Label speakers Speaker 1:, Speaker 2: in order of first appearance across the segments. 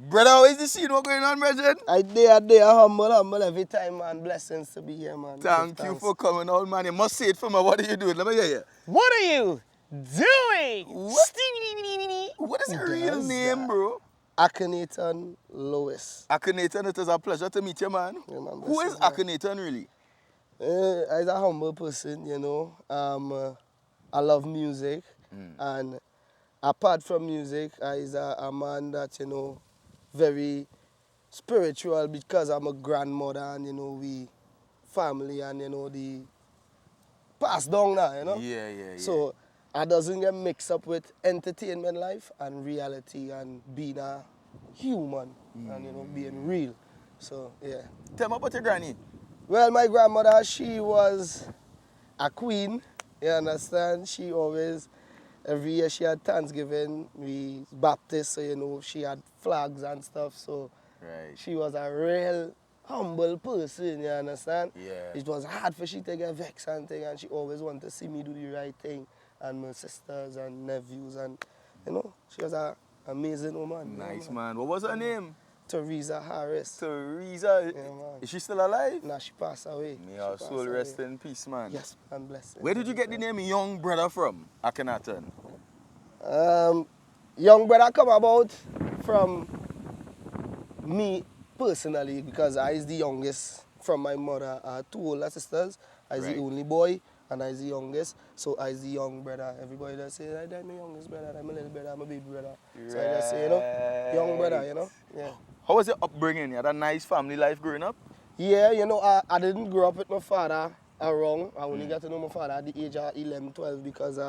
Speaker 1: Brother, how is the scene? What going on, brethren?
Speaker 2: I dare, humble every time, man. Blessings to be here, man.
Speaker 1: Thank you for coming out, man. You must say it for me. What are you doing? Let me hear you.
Speaker 3: What are you doing?
Speaker 1: What? What is your real name, bro?
Speaker 2: Akhenaton Lewis.
Speaker 1: Akhenaton, it is a pleasure to meet you, man.
Speaker 2: Yeah, man,
Speaker 1: Who is
Speaker 2: blessings,
Speaker 1: Akhenaton, really?
Speaker 2: I'm a humble person, you know. I love music. And apart from music, I'm a man that, you know, very spiritual because I'm a grandmother and, you know, we family and, you know, the passed down now, you know.
Speaker 1: Yeah.
Speaker 2: So I doesn't get mixed up with entertainment life and reality and being a human and, you know, being real. So, yeah.
Speaker 1: Tell me about your granny.
Speaker 2: Well, my grandmother, she was a queen, you understand? She always, every year she had Thanksgiving, we Baptist, so, you know, she had flags and stuff, so
Speaker 1: Right.
Speaker 2: she was a real humble person, you understand?
Speaker 1: Yeah.
Speaker 2: It was hard for she to get vexed and thing, and she always wanted to see me do the right thing, and my sisters and nephews, and, you know, she was an amazing woman.
Speaker 1: Nice,
Speaker 2: yeah,
Speaker 1: man. What was her name?
Speaker 2: Teresa Harris.
Speaker 1: Teresa.
Speaker 2: Yeah, man.
Speaker 1: Is she still alive?
Speaker 2: Nah, she passed away.
Speaker 1: May her soul rest in peace, man.
Speaker 2: Yes, man, bless her.
Speaker 1: Where did you get the name Young Brother from, Akhenaton?
Speaker 2: Young brother come about from me personally because I is the youngest from my mother. I have two older sisters. I is the only boy and I is the youngest. So I is the young brother. Everybody that say, I'm my youngest brother, I'm a little brother, I'm a baby brother. So I just say, you know, young brother, you know. Yeah.
Speaker 1: How was your upbringing? You had a nice family life growing up?
Speaker 2: Yeah, you know, I didn't grow up with my father around. I only got to know my father at the age of 11, 12 because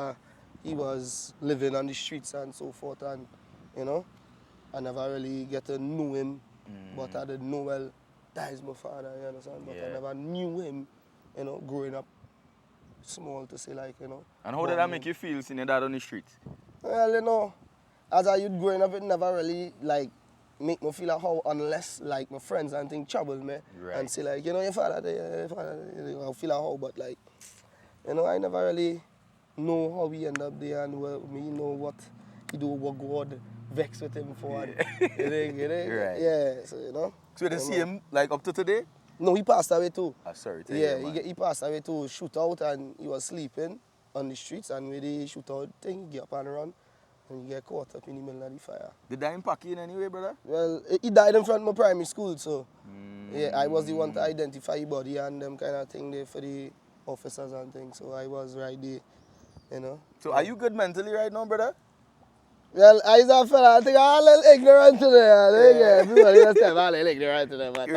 Speaker 2: he was living on the streets and so forth, and, you know, I never really get to know him, but I didn't know, well, that is my father, you understand? But I never knew him, you know, growing up small to say, like, you know.
Speaker 1: And how did that make you feel seeing your dad on the streets?
Speaker 2: Well, you know, as a youth growing up, it never really, like, make me feel like how, unless, like, my friends and things trouble me and say, like, you know, your father, you know, I feel like how, but, like, you know, I never really know how we end up there and me know what he do, what God vex with him for. And,
Speaker 1: Right.
Speaker 2: Yeah, so, you know.
Speaker 1: So you see him, like, up to today?
Speaker 2: No, he passed away too.
Speaker 1: Sorry to hear, man.
Speaker 2: He passed away to shootout and he was sleeping on the streets, and with the shootout thing, he get up and run and he get caught up in the middle of the fire.
Speaker 1: Did that impact you in any way, brother?
Speaker 2: Well, he died in front of my primary school, so yeah, I was the one to identify his body and them kind of thing there for the officers and things, so I was right there, you know.
Speaker 1: So are you good mentally right now, brother?
Speaker 2: Well, I is a fella, I think I'm a little ignorant today. I think everybody else tell me I'm a little ignorant today, but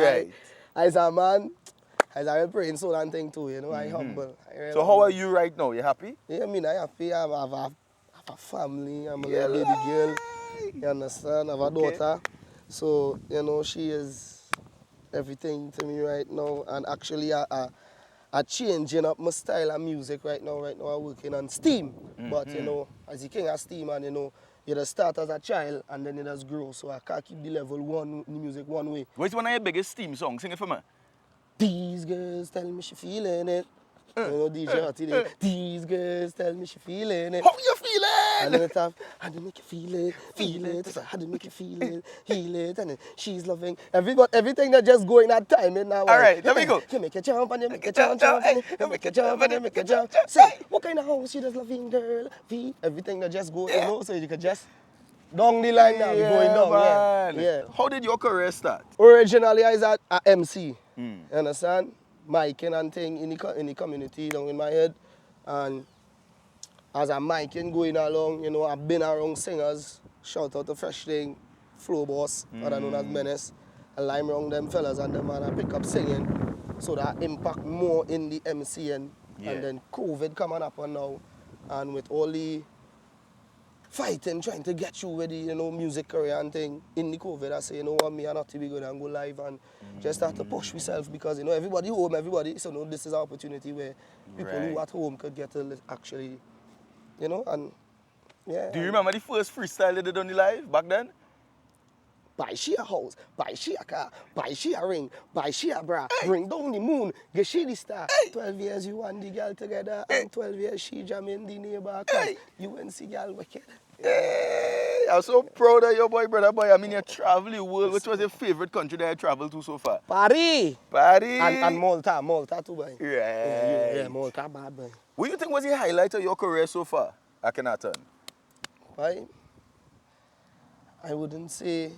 Speaker 2: I is a man, I is a real praying soul and thing too, you know, I humble.
Speaker 1: So how are you right now? You happy?
Speaker 2: Yeah, I mean, I happy. I have a family, I'm a little baby girl, you understand? I have a daughter, so, you know, she is everything to me right now, and actually I changing up my style of music right now. Right now I'm working on steam, but, you know, as the king of steam, and, you know, you just start as a child and then you just grow, so I can't keep the level one, the music one way.
Speaker 1: What's one of your biggest steam songs? Sing it for me.
Speaker 2: These girls tell me she feeling it. You know, DJ Hotty there. These girls tell me she feeling it.
Speaker 1: How you feeling?
Speaker 2: And then it have, how do make you feel it, so how do make you feel it, heal it, and then she's loving everything that just going that time in now.
Speaker 1: All right, let me go.
Speaker 2: You make a jump and you make a jump, and you make a jump and you make a jump. Say, what kind of house you just loving, girl? Everything that just go, you know, so you can just down the line now, going down.
Speaker 1: Man.
Speaker 2: Yeah.
Speaker 1: How did your career start?
Speaker 2: Originally, I was at a MC. You understand? Miking and thing in the community down in my head, and as a miking going along, you know, I've been around singers. Shout out to Fresh Thing, Flow Boss, other known as Menace. I lime around them fellas and them, and I pick up singing, so that impact more in the MCing. And then COVID coming up on now, and with all the fighting, trying to get you with the, you know, music career and thing, in the COVID, I say, you know what, me and Hotty, we go and go live and just start to push myself, because, you know, everybody home, so, you know, this is an opportunity where people who at home could get to actually, you know, and yeah.
Speaker 1: Do you remember the first freestyle they did on the live back then?
Speaker 2: Buy she a house, buy she a car, buy she a ring, buy she a bra, bring down the moon, get she the star. 12 years you and the girl together, and 12 years she jamming the neighbor. UNC girl wicked.
Speaker 1: I'm so proud of your boy, brother boy. I mean, you travel the world. Which was your favorite country that you traveled to so far?
Speaker 2: Paris.
Speaker 1: Paris.
Speaker 2: And Malta too, boy.
Speaker 1: Right.
Speaker 2: Yeah, Malta bad, boy.
Speaker 1: What do you think was the highlight of your career so far? Akhenaton.
Speaker 2: Right? I wouldn't say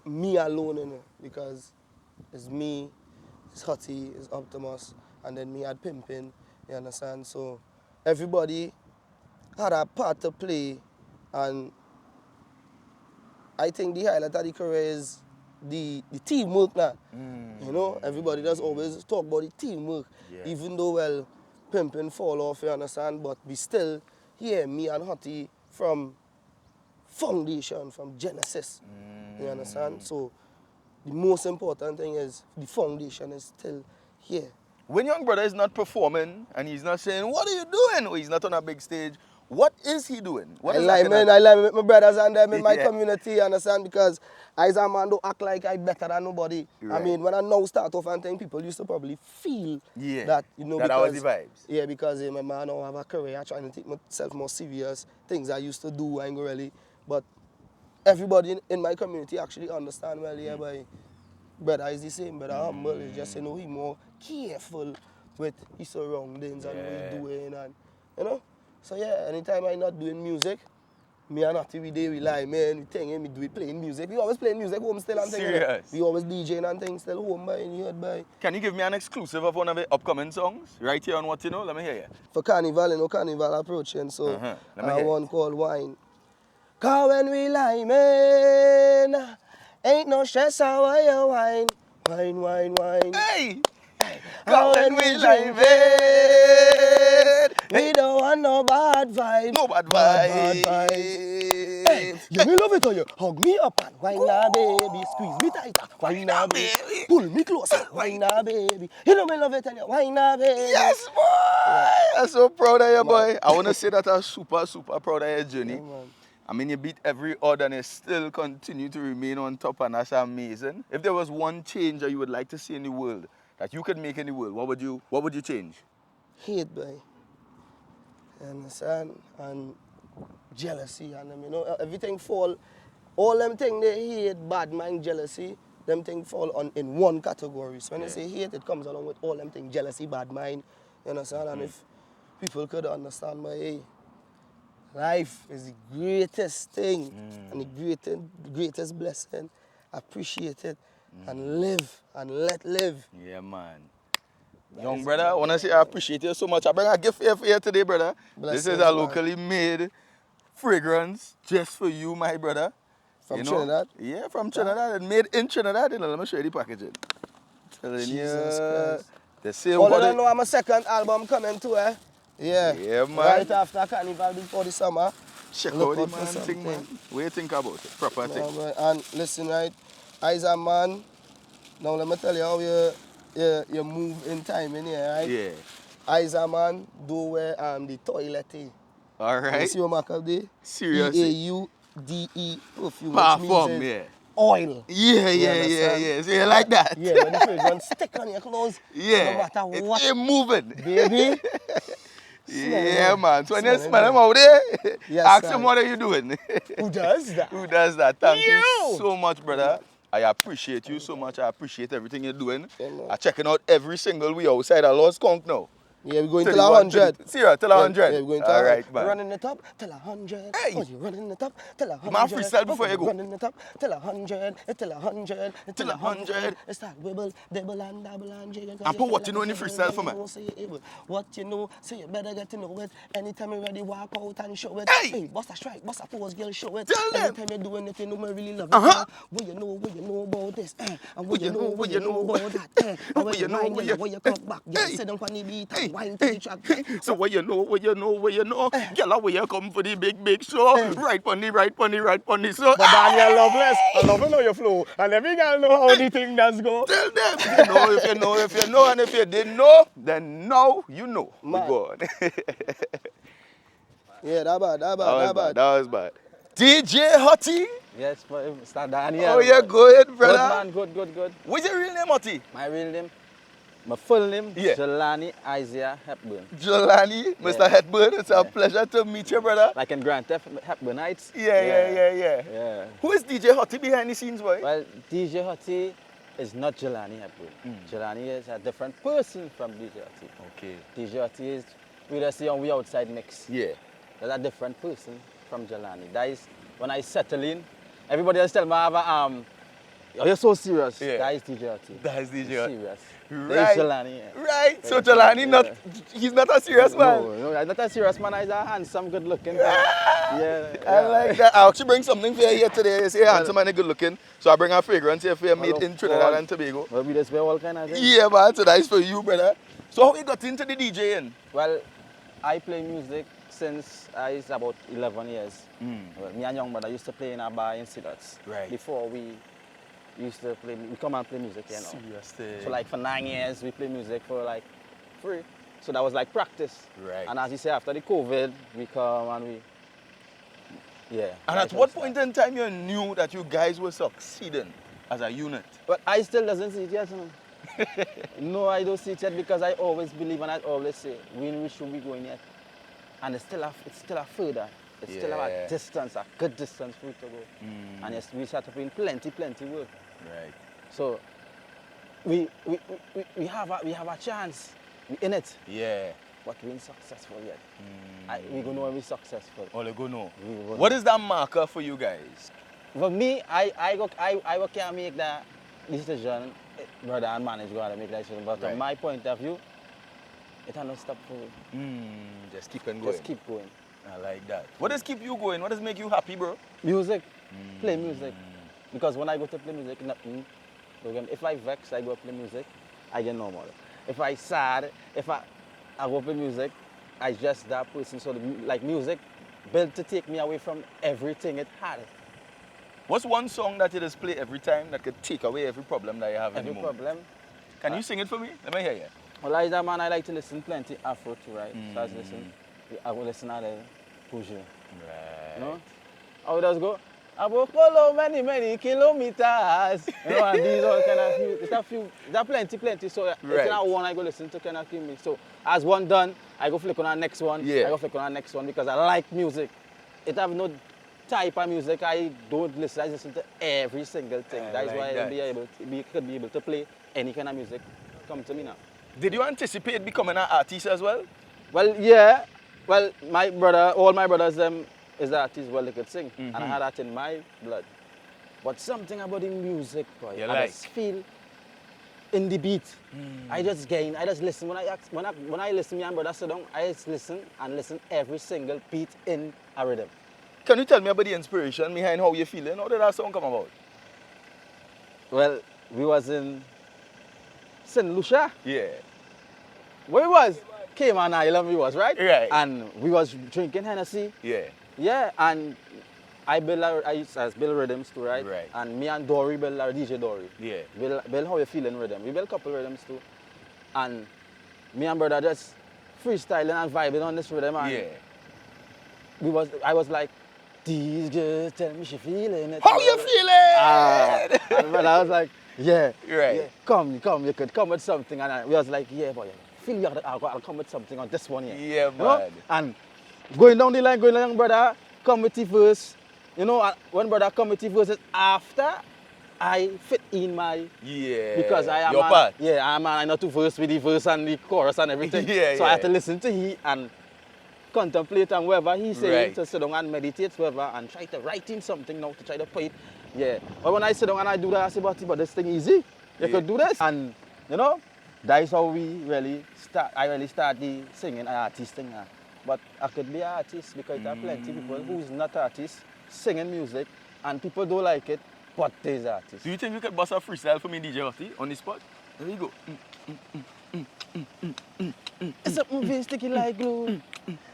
Speaker 2: me alone, you know, because it's me, it's Hotty, it's Optimus, and then me at Pimpin, you understand? So everybody had a part to play, and I think the highlight of the career is the teamwork now. You know, everybody does always talk about the teamwork, even though, well, Pimpin fall off, you understand, but we still hear me and Hotty from foundation, from Genesis, you understand? So the most important thing is the foundation is still here.
Speaker 1: When young brother is not performing and he's not saying, what are you doing? Or he's not on a big stage, what is he doing? What
Speaker 2: I
Speaker 1: is
Speaker 2: like with my brothers and them in my community, you understand? Because I as a man don't act like I better than nobody.
Speaker 1: Right.
Speaker 2: I mean, when I now start off and think, people used to probably feel that, you know,
Speaker 1: that
Speaker 2: because,
Speaker 1: was the vibes.
Speaker 2: Yeah, because my man now have a career, trying to take myself more serious, things I used to do, I ain't really. But everybody in my community actually understand, well, yeah, boy, brother is the same, brother humble, it's just, you know, he more careful with his surroundings and what he's doing, and, you know. So yeah, anytime I'm not doing music, me and Hotty, we lie, man, we think, we do it playing music. We always playing music home still and things.
Speaker 1: Serious?
Speaker 2: We always DJing and things still home by, in your head by.
Speaker 1: Can you give me an exclusive of one of the upcoming songs? Right here on What You Know? Let me hear you.
Speaker 2: For Carnival, you know, Carnival approaching, so
Speaker 1: Let me hear
Speaker 2: one called Wine. Cause when we lie, man, ain't no stress how you wine. Wine, wine, wine.
Speaker 1: Hey!
Speaker 2: Cause when we lie, man, we don't want no bad vibes.
Speaker 1: No bad
Speaker 2: Bad
Speaker 1: vibes.
Speaker 2: vibes. Hey, you me love it when you hug me up and wine now, baby. Squeeze me tighter, wine now, baby. Pull me closer, wine now, baby. You know me love it when you wine now, baby.
Speaker 1: Yes, boy! I'm so proud of you, boy. I want to say that I'm super, super proud of your journey. I mean, you beat every odd and you still continue to remain on top, and that's amazing. If there was one change that you would like to see in the world, that you could make in the world, what would you change?
Speaker 2: Hate, boy. You understand? And jealousy, and you know, everything fall, all them things they hate, bad mind, jealousy, them things fall in one category. So when you say hate, it comes along with all them things, jealousy, bad mind, you understand? And if people could understand my, hey, life is the greatest thing and the greatest blessing. Appreciate it and live and let live.
Speaker 1: Yeah, man. Young brother, I want to say I appreciate you so much. I bring a gift here for you today, brother. This is a locally made fragrance just for you, my brother.
Speaker 2: From Trinidad?
Speaker 1: Yeah, from Trinidad. And made in Trinidad. You know, let me show you the packaging. Telling
Speaker 2: Jesus
Speaker 1: you.
Speaker 2: Christ.
Speaker 1: The same
Speaker 2: All of them know I'm a second album coming too, eh? Yeah.
Speaker 1: Yeah, man.
Speaker 2: Right after Carnival before the summer.
Speaker 1: Check out the man thing, man. What do you think about it? Proper thing.
Speaker 2: Man. And listen, right, I as a man, now let me tell you how you move in time in here, right?
Speaker 1: Yeah.
Speaker 2: I as a man do wear the toilet.
Speaker 1: All right.
Speaker 2: You see what Michael did?
Speaker 1: Seriously.
Speaker 2: EAUDE perfume.
Speaker 1: Parfum,
Speaker 2: which means
Speaker 1: yeah.
Speaker 2: Oil.
Speaker 1: Yeah. So you like that?
Speaker 2: Yeah, when the fragrance stick on your clothes,
Speaker 1: Yeah.
Speaker 2: no matter what.
Speaker 1: It's moving.
Speaker 2: Baby.
Speaker 1: Yeah, man. So when you smell them out there, ask them what are you doing?
Speaker 2: Who does that?
Speaker 1: Who does that? Thank you so much, brother. I appreciate you so much. I appreciate everything you're doing. I'm checking out every single way outside. I lost count now.
Speaker 2: Yeah, we're going till 100.
Speaker 1: Serious, till 100?
Speaker 2: Yeah, we're going till 100.
Speaker 1: All right, man.
Speaker 2: Running the top till 100.
Speaker 1: Hey!
Speaker 2: Oh, you running the top till 100.
Speaker 1: Man, freestyle before you go.
Speaker 2: Running the top till 100, till 100,
Speaker 1: Till 100.
Speaker 2: It's that wibble, dibble and dabble and jiggle.
Speaker 1: And put what you know in the freestyle for me.
Speaker 2: What you know, so you better get to know it. Anytime you're ready, walk out and show it.
Speaker 1: Hey!
Speaker 2: Hey, bust a strike, bust a pose, girl, show it.
Speaker 1: Tell them.
Speaker 2: Anytime you're doing it, you know me really love it. What you know about this, and what you know about that, and what you know, where you come back. Yeah, sit down on the beat and wine to the track.
Speaker 1: So what you know, girl, where you come for the big show, right funny, so.
Speaker 3: But Daniel Loveless, I love to know your flow. And every girl know how the thing does go.
Speaker 1: Tell them, if you know, and if you didn't know, then now you know. We go on.
Speaker 2: Yeah, that bad.
Speaker 1: That was bad. DJ Hotty.
Speaker 3: Yes, Mr. Daniel.
Speaker 1: Oh, yeah, go ahead, brother.
Speaker 3: Good man, good.
Speaker 1: What's your real name, Hotty?
Speaker 3: My real name,
Speaker 4: My full name,
Speaker 1: Yeah.
Speaker 4: Jelani Isaiah Hepburn.
Speaker 1: Jelani, Mr. Hepburn, it's a pleasure to meet you, brother.
Speaker 4: Like in Grand Theft Hepburnites.
Speaker 1: Yeah. Who is DJ Hotty behind the scenes, boy?
Speaker 4: Well, DJ Hotty is not Jelani Hepburn. Jelani is a different person from DJ Hotty.
Speaker 1: Okay.
Speaker 4: DJ Hotty is, we just see on we outside mix.
Speaker 1: Yeah.
Speaker 4: That's a different person from Jelani. That is, when I settle in, everybody else tell me, I have a, oh, you're so serious.
Speaker 1: Yeah.
Speaker 4: That is DJ Hotty.
Speaker 1: That is DJ Hotty.
Speaker 4: Serious.
Speaker 1: Right.
Speaker 4: That is Jelani. Yeah.
Speaker 1: Right. So Jelani, he's not a serious man.
Speaker 4: No, he's not a serious man. He's a handsome, good looking.
Speaker 1: I like that. I actually bring something for you here today. You say you're handsome and good looking. So I bring a fragrance here for you made in Trinidad and Tobago.
Speaker 4: Well, we just wear all kind of things.
Speaker 1: Yeah, man. So that's for you, brother. So how you got into the DJing?
Speaker 4: Well, I play music since I was about 11 years. Well, me and young brother used to play in a bar in Sidats.
Speaker 1: Right.
Speaker 4: Before we used to play, we come and play music, you know.
Speaker 1: Seriously.
Speaker 4: So like for 9 years, we play music for like free. So that was like practice.
Speaker 1: Right.
Speaker 4: And as you say, after the COVID, we come and we, yeah.
Speaker 1: And at what point in time you knew that you guys were succeeding as a unit?
Speaker 4: But I still doesn't see it yet, you know. No, I don't see it yet because I always believe and I always say, we should be going yet. And it's still a further. It's still a distance, a good distance for it to go. And yes, we start to put in plenty work.
Speaker 1: Right.
Speaker 4: So we have a chance. We in it.
Speaker 1: Yeah.
Speaker 4: But we ain't successful yet. We gonna know when we're successful.
Speaker 1: All you go know.
Speaker 4: What
Speaker 1: What is that marker for you guys?
Speaker 4: For me, I can't make that decision. Brother and manager gotta make that decision. But from my point of view, it has not stop for me.
Speaker 1: Just keep on going.
Speaker 4: Just keep going.
Speaker 1: I like that. What does keep you going? What does make you happy, bro?
Speaker 4: Music. Play music. Because when I go to play music, nothing. If I vex, I go play music, I get normal. If I sad, if I go play music, I just that person. So like music built to take me away from everything it had.
Speaker 1: What's one song that you just play every time that could take away every problem that you have
Speaker 4: Every
Speaker 1: anymore?
Speaker 4: problem.
Speaker 1: Can you sing it for me? Let me hear you.
Speaker 4: Well, as a man, I like to listen plenty Afro too, right? So I will listen to the Pujo.
Speaker 1: Right.
Speaker 4: You know? How does it go? I will follow many kilometers. You know, and these all kind of there are plenty. So if not one, I go listen to kind of me. So as one done, I go flick on the next one.
Speaker 1: Yeah.
Speaker 4: I go flick on the next one because I like music. It have no type of music I don't listen. I listen to every single thing. That is why I could be able to play any kind of music. Come to me now.
Speaker 1: Did you anticipate becoming an artist as well?
Speaker 4: Well, yeah. Well, my brother, all my brothers, is artists, well, they could sing. And I had that in my blood. But something about the music, boy, I just feel in the beat. I just listen. When I listen, me and brother sit down, I just listen and listen every single beat in a rhythm.
Speaker 1: Can you tell me about the inspiration behind how you're feeling? How did that song come about?
Speaker 4: Well, we was in St. Lucia.
Speaker 1: Yeah.
Speaker 4: Where we was? Cayman Island we was, right?
Speaker 1: Right.
Speaker 4: And we was drinking Hennessy.
Speaker 1: Yeah.
Speaker 4: Yeah, and I used to build rhythms too, right?
Speaker 1: Right.
Speaker 4: And me and Dory build our DJ Dory.
Speaker 1: Yeah.
Speaker 4: Build how you feeling rhythm. We build a couple rhythms too. And me and brother just freestyling and vibing on this rhythm. And
Speaker 1: yeah.
Speaker 4: I was like, these girls tell me she feeling it.
Speaker 1: How you feeling?
Speaker 4: And brother I was like, yeah.
Speaker 1: Right.
Speaker 4: Yeah, come, you could come with something. And we was like, yeah, boy, feel you I'll come with something on this one here.
Speaker 1: Yeah, man.
Speaker 4: You know? And going down the line, brother, come with the verse. You know, when brother come with the verses after I fit in my...
Speaker 1: Yeah.
Speaker 4: Because I am...
Speaker 1: Your part.
Speaker 4: Yeah, I know to verse with the verse and the chorus and everything. So I have to listen to he and contemplate on whatever he's saying, to sit down and meditate whatever and try to write in something now to try to put it. Yeah. But when I sit down and I do that, I say, but this thing easy. You could do this. And, you know, that is how I really start the singing artist thing. But I could be an artist because there are plenty of people who's not artists singing music and people don't like it, but there's artists.
Speaker 1: Do you think you could bust a freestyle for me, DJ Hotty, on the spot? There you go.
Speaker 4: It's something very sticky like glue.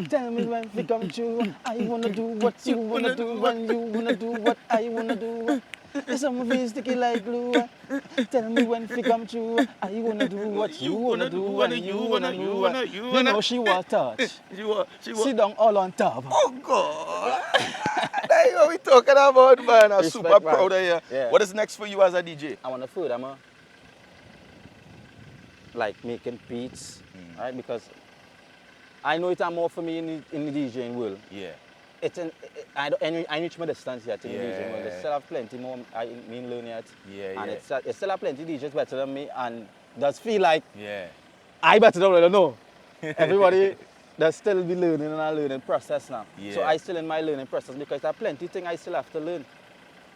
Speaker 4: Tell me when we come true. I wanna do what you wanna do when you wanna do what I wanna do. It's something very sticky like glue. Tell me when we come true. I wanna do what you wanna do when you wanna do. You know she was touch.
Speaker 1: She was.
Speaker 4: Sit down all on top.
Speaker 1: Oh God! That's what we talking about, man. I'm super proud of you.
Speaker 4: Yeah.
Speaker 1: What is next for you as a DJ?
Speaker 4: I want to food, like making beats, right? Because I know it's more for me in the DJing world.
Speaker 1: Yeah.
Speaker 4: I reach my distance yet in the DJing world. There's still have plenty more I mean learn yet.
Speaker 1: Yeah,
Speaker 4: and it's still have plenty DJs better than me, and does feel like
Speaker 1: yeah.
Speaker 4: I better don't know. Everybody does still be learning in a learning process now.
Speaker 1: Yeah.
Speaker 4: So I still in my learning process because there are plenty things I still have to learn.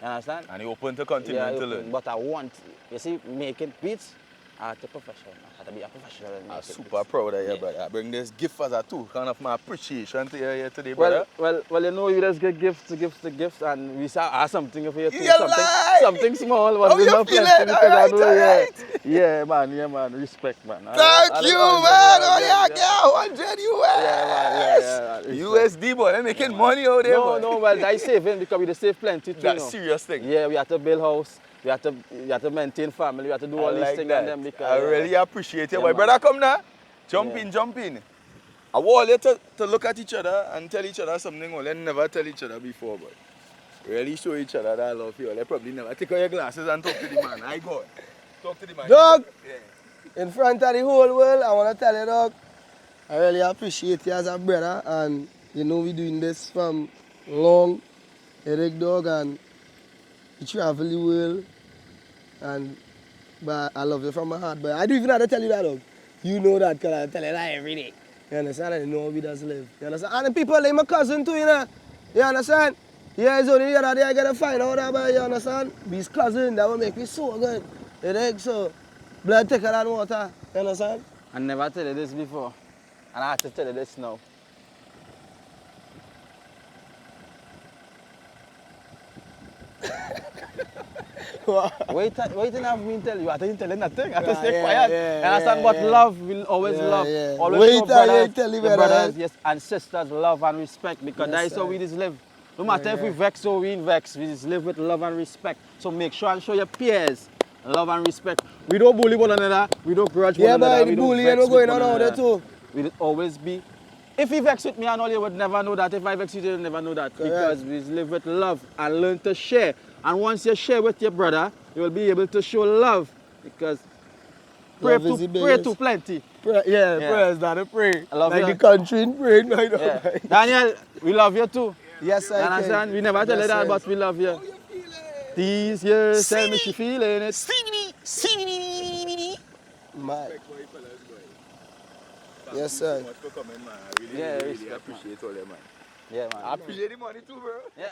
Speaker 4: You understand?
Speaker 1: And you open to continue to learn.
Speaker 4: But I want, you see, making beats, I have to professional. I have to be a professional.
Speaker 1: I'm super proud of you, brother. I bring this gift as a tool, kind of my appreciation to you here today, brother.
Speaker 4: Well, you know, you just get gifts, and we have something for you too. Something small.
Speaker 1: How you feeling? Alright.
Speaker 4: Yeah, man. Respect, man.
Speaker 1: Thank you, man. Oh, yeah, 100 US.
Speaker 4: Yeah.
Speaker 1: USD, boy. They're making money out there, boy.
Speaker 4: No, well, I saving because we save plenty too.
Speaker 1: That's serious thing.
Speaker 4: Yeah, we have to build house. We have to maintain family. We have to do all these things on them because
Speaker 1: I really appreciate it. My brother, come now. Jump in. I want you to look at each other and tell each other something they never tell each other before, but really show each other that I love you. They probably never take out your glasses and talk to the man. I go. Talk to the man.
Speaker 2: Dog, in front of the whole world, I want to tell you, dog, I really appreciate you as a brother, and you know we're doing this from long, Eric, dog, and you travel the world. But I love you from my heart. But I don't even have to tell you that, dog. You know that because I tell you that every day. You understand? And you know how we does live. You understand? And the people like my cousin too, you know. You understand? Yeah, it's only the other day I gotta find out about you understand? Be his cousin, that will make me so good. You think so? Blood thicker than water. You understand?
Speaker 4: I never tell you this before. And I have to tell you this now. Wait and have me tell you. I didn't tell you nothing. I have to stay quiet. Understand? But love will always love. Always
Speaker 2: wait
Speaker 4: brothers,
Speaker 2: you
Speaker 4: brothers, yes, and sisters, love and respect, because that is how we just live. No matter if we vex or we vex, we just live with love and respect. So make sure and show your peers love and respect. We don't bully one another. We don't grudge one another.
Speaker 2: Yeah, but the bullying is going on out there too.
Speaker 4: We always be. If you vex with me and all, you would never know that. If I vex with you, you'll never know that. Correct. Because we live with love and learn to share. And once you share with your brother, you will be able to show love. Because pray to plenty.
Speaker 2: Prayer is not a pray.
Speaker 4: I love
Speaker 2: like
Speaker 4: you.
Speaker 2: the country in praying.
Speaker 4: Yeah. Daniel, we love you too.
Speaker 2: Yes, I
Speaker 4: understand? We never tell you that, but we love you. These years, tell me she feeling it.
Speaker 2: Mad. Yes, sir.
Speaker 1: Thank you so much for coming, man. I really appreciate all that, man.
Speaker 4: Yeah, man.
Speaker 1: I appreciate the money too, bro.
Speaker 4: Yeah.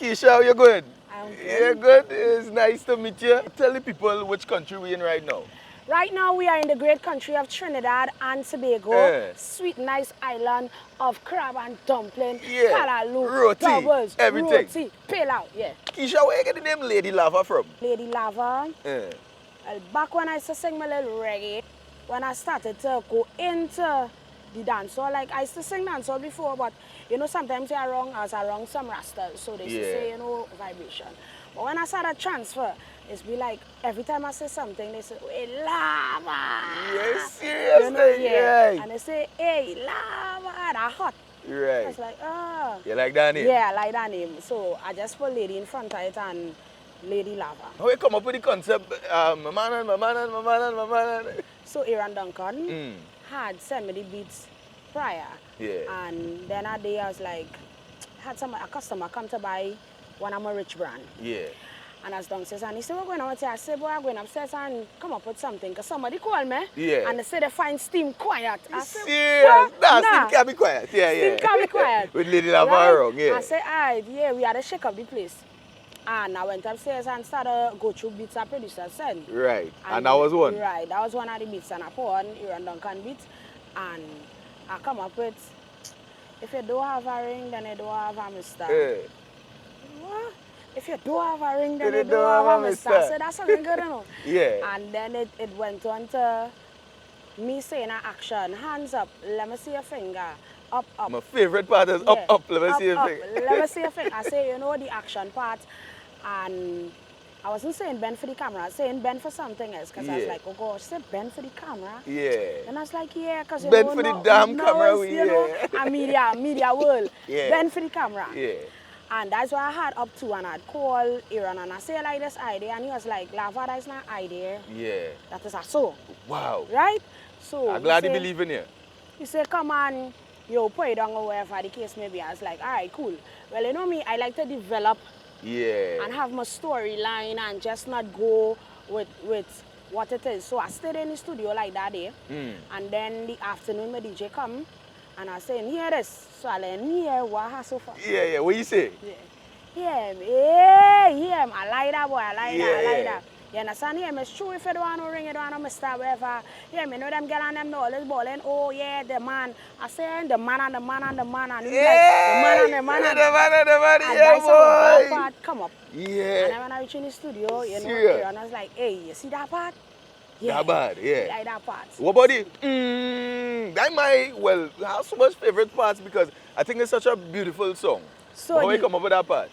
Speaker 1: Keisha, you good?
Speaker 5: I'm good.
Speaker 1: You're good? It's nice to meet you. Tell the people which country we're in right now.
Speaker 5: Right now we are in the great country of Trinidad and Tobago. Sweet, nice island of crab and dumpling, kalaloo,
Speaker 1: roti,
Speaker 5: doubles,
Speaker 1: everything.
Speaker 5: roti, pilau,
Speaker 1: Keisha, where you get the name Lady Lava from?
Speaker 5: Lady Lava. Well, back when I used to sing my little reggae, when I started to go into the dancehall, like I used to sing dancehall before, but you know sometimes I was around some rastas, so they used to say, you know, vibration. But when I started transfer, it's be like every time I say something, they say, hey, lava.
Speaker 1: Yes, seriously.
Speaker 5: You know, and they say, hey, lava, that hot.
Speaker 1: Right.
Speaker 5: I was like, oh.
Speaker 1: You like that name?
Speaker 5: Yeah, I like that name. So I just put Lady in front of it and Lady Lava.
Speaker 1: How you come up with the concept, my man.
Speaker 5: So Aaron Duncan had sent me the beats prior.
Speaker 1: Yeah.
Speaker 5: And then a day I was like, had a customer come to buy one of my rich brand.
Speaker 1: Yeah.
Speaker 5: And I was downstairs and he said, we're going on. I said, boy, I'm going upstairs and come up with something. Because somebody called me.
Speaker 1: Yeah.
Speaker 5: And they said they find steam quiet. I said,
Speaker 1: serious? Nah, steam can be quiet. Yeah.
Speaker 5: Steam can be quiet.
Speaker 1: With Lady Lava around,
Speaker 5: I said, alright, we had to shake up the place. And I went upstairs and started go through beats our producer sent.
Speaker 1: Right. And that was one?
Speaker 5: Right. That was one of the beats. And I put on Aaron Duncan beats. And I come up with, if you don't have a ring, then you don't have a mister. What? If you don't have a ring, then you don't have a mister. So that's something good enough.
Speaker 1: Yeah.
Speaker 5: And then it went on to me saying an action, hands up, let me see your finger. Up.
Speaker 1: My favorite part is up. Let me see your finger.
Speaker 5: Let me see your finger. I say, you know, the action part. And I wasn't saying bend for the camera, I was saying bend for something else. Because I was like, oh gosh, say bend for the camera.
Speaker 1: Yeah.
Speaker 5: And I was like, yeah, because you
Speaker 1: bend
Speaker 5: know,
Speaker 1: for the damn camera.
Speaker 5: You know, a media world.
Speaker 1: Yeah.
Speaker 5: Bend for the camera.
Speaker 1: Yeah.
Speaker 5: And that's what I had up to, and I'd call Aaron and I say like this idea, and he was like, Lava, that's not idea.
Speaker 1: Yeah.
Speaker 5: That is a song.
Speaker 1: Wow.
Speaker 5: Right? So
Speaker 1: I'm glad you believe in you.
Speaker 5: He said, come on, you put it down or whatever the case may be. I was like, all right, cool. Well, you know me, I like to develop and have my storyline and just not go with what it is. So I stayed in the studio like that day. And then the afternoon, my DJ come and I say, hear this. So I let him hear what has so far.
Speaker 1: Yeah. What you say?
Speaker 5: Yeah. Hear him. I like that boy. I like that. You understand? Yeah, it's true if you don't want to ring, you don't want to Mr. whatever. Yeah, me know them girl and them know all this balling. Oh, yeah, the man. I say the man and the man and the man. And he's like, the man and the man. And that's how that part come up.
Speaker 1: Yeah.
Speaker 5: And then when I reach in the studio, you know, and I was like, hey, you see that part? Yeah.
Speaker 1: That bad, yeah.
Speaker 5: Like that part.
Speaker 1: What about it? That might, well, I have so much favorite parts because I think it's such a beautiful song. So how you come up with that part?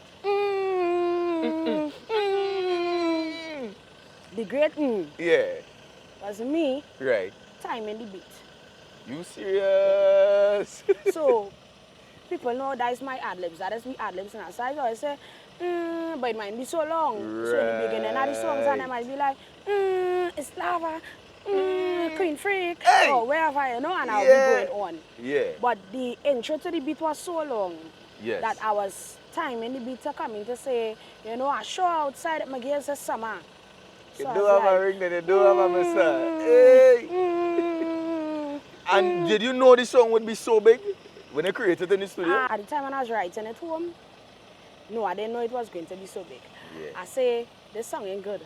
Speaker 5: The great
Speaker 1: Yeah.
Speaker 5: was me.
Speaker 1: Right.
Speaker 5: Timing the beat.
Speaker 1: You serious?
Speaker 5: So people know that is my ad-libs. That is me ad-libs now. So I always say, but it might be so long.
Speaker 1: Right.
Speaker 5: So in the beginning of the songs and I might be like, it's Lava, Queen Freak, or wherever, you know, and I'll be going on.
Speaker 1: Yeah.
Speaker 5: But the intro to the beat was so long that I was timing the beat to come in to say, you know, I show outside at my girls this summer.
Speaker 1: You
Speaker 5: So
Speaker 1: do have a ring, then you do have a mistake. Hey. And did you know this song would be so big when you created it in the studio?
Speaker 5: At the time when I was writing at home, no, I didn't know it was going to be so big.
Speaker 1: Yeah.
Speaker 5: I say, this song ain't good.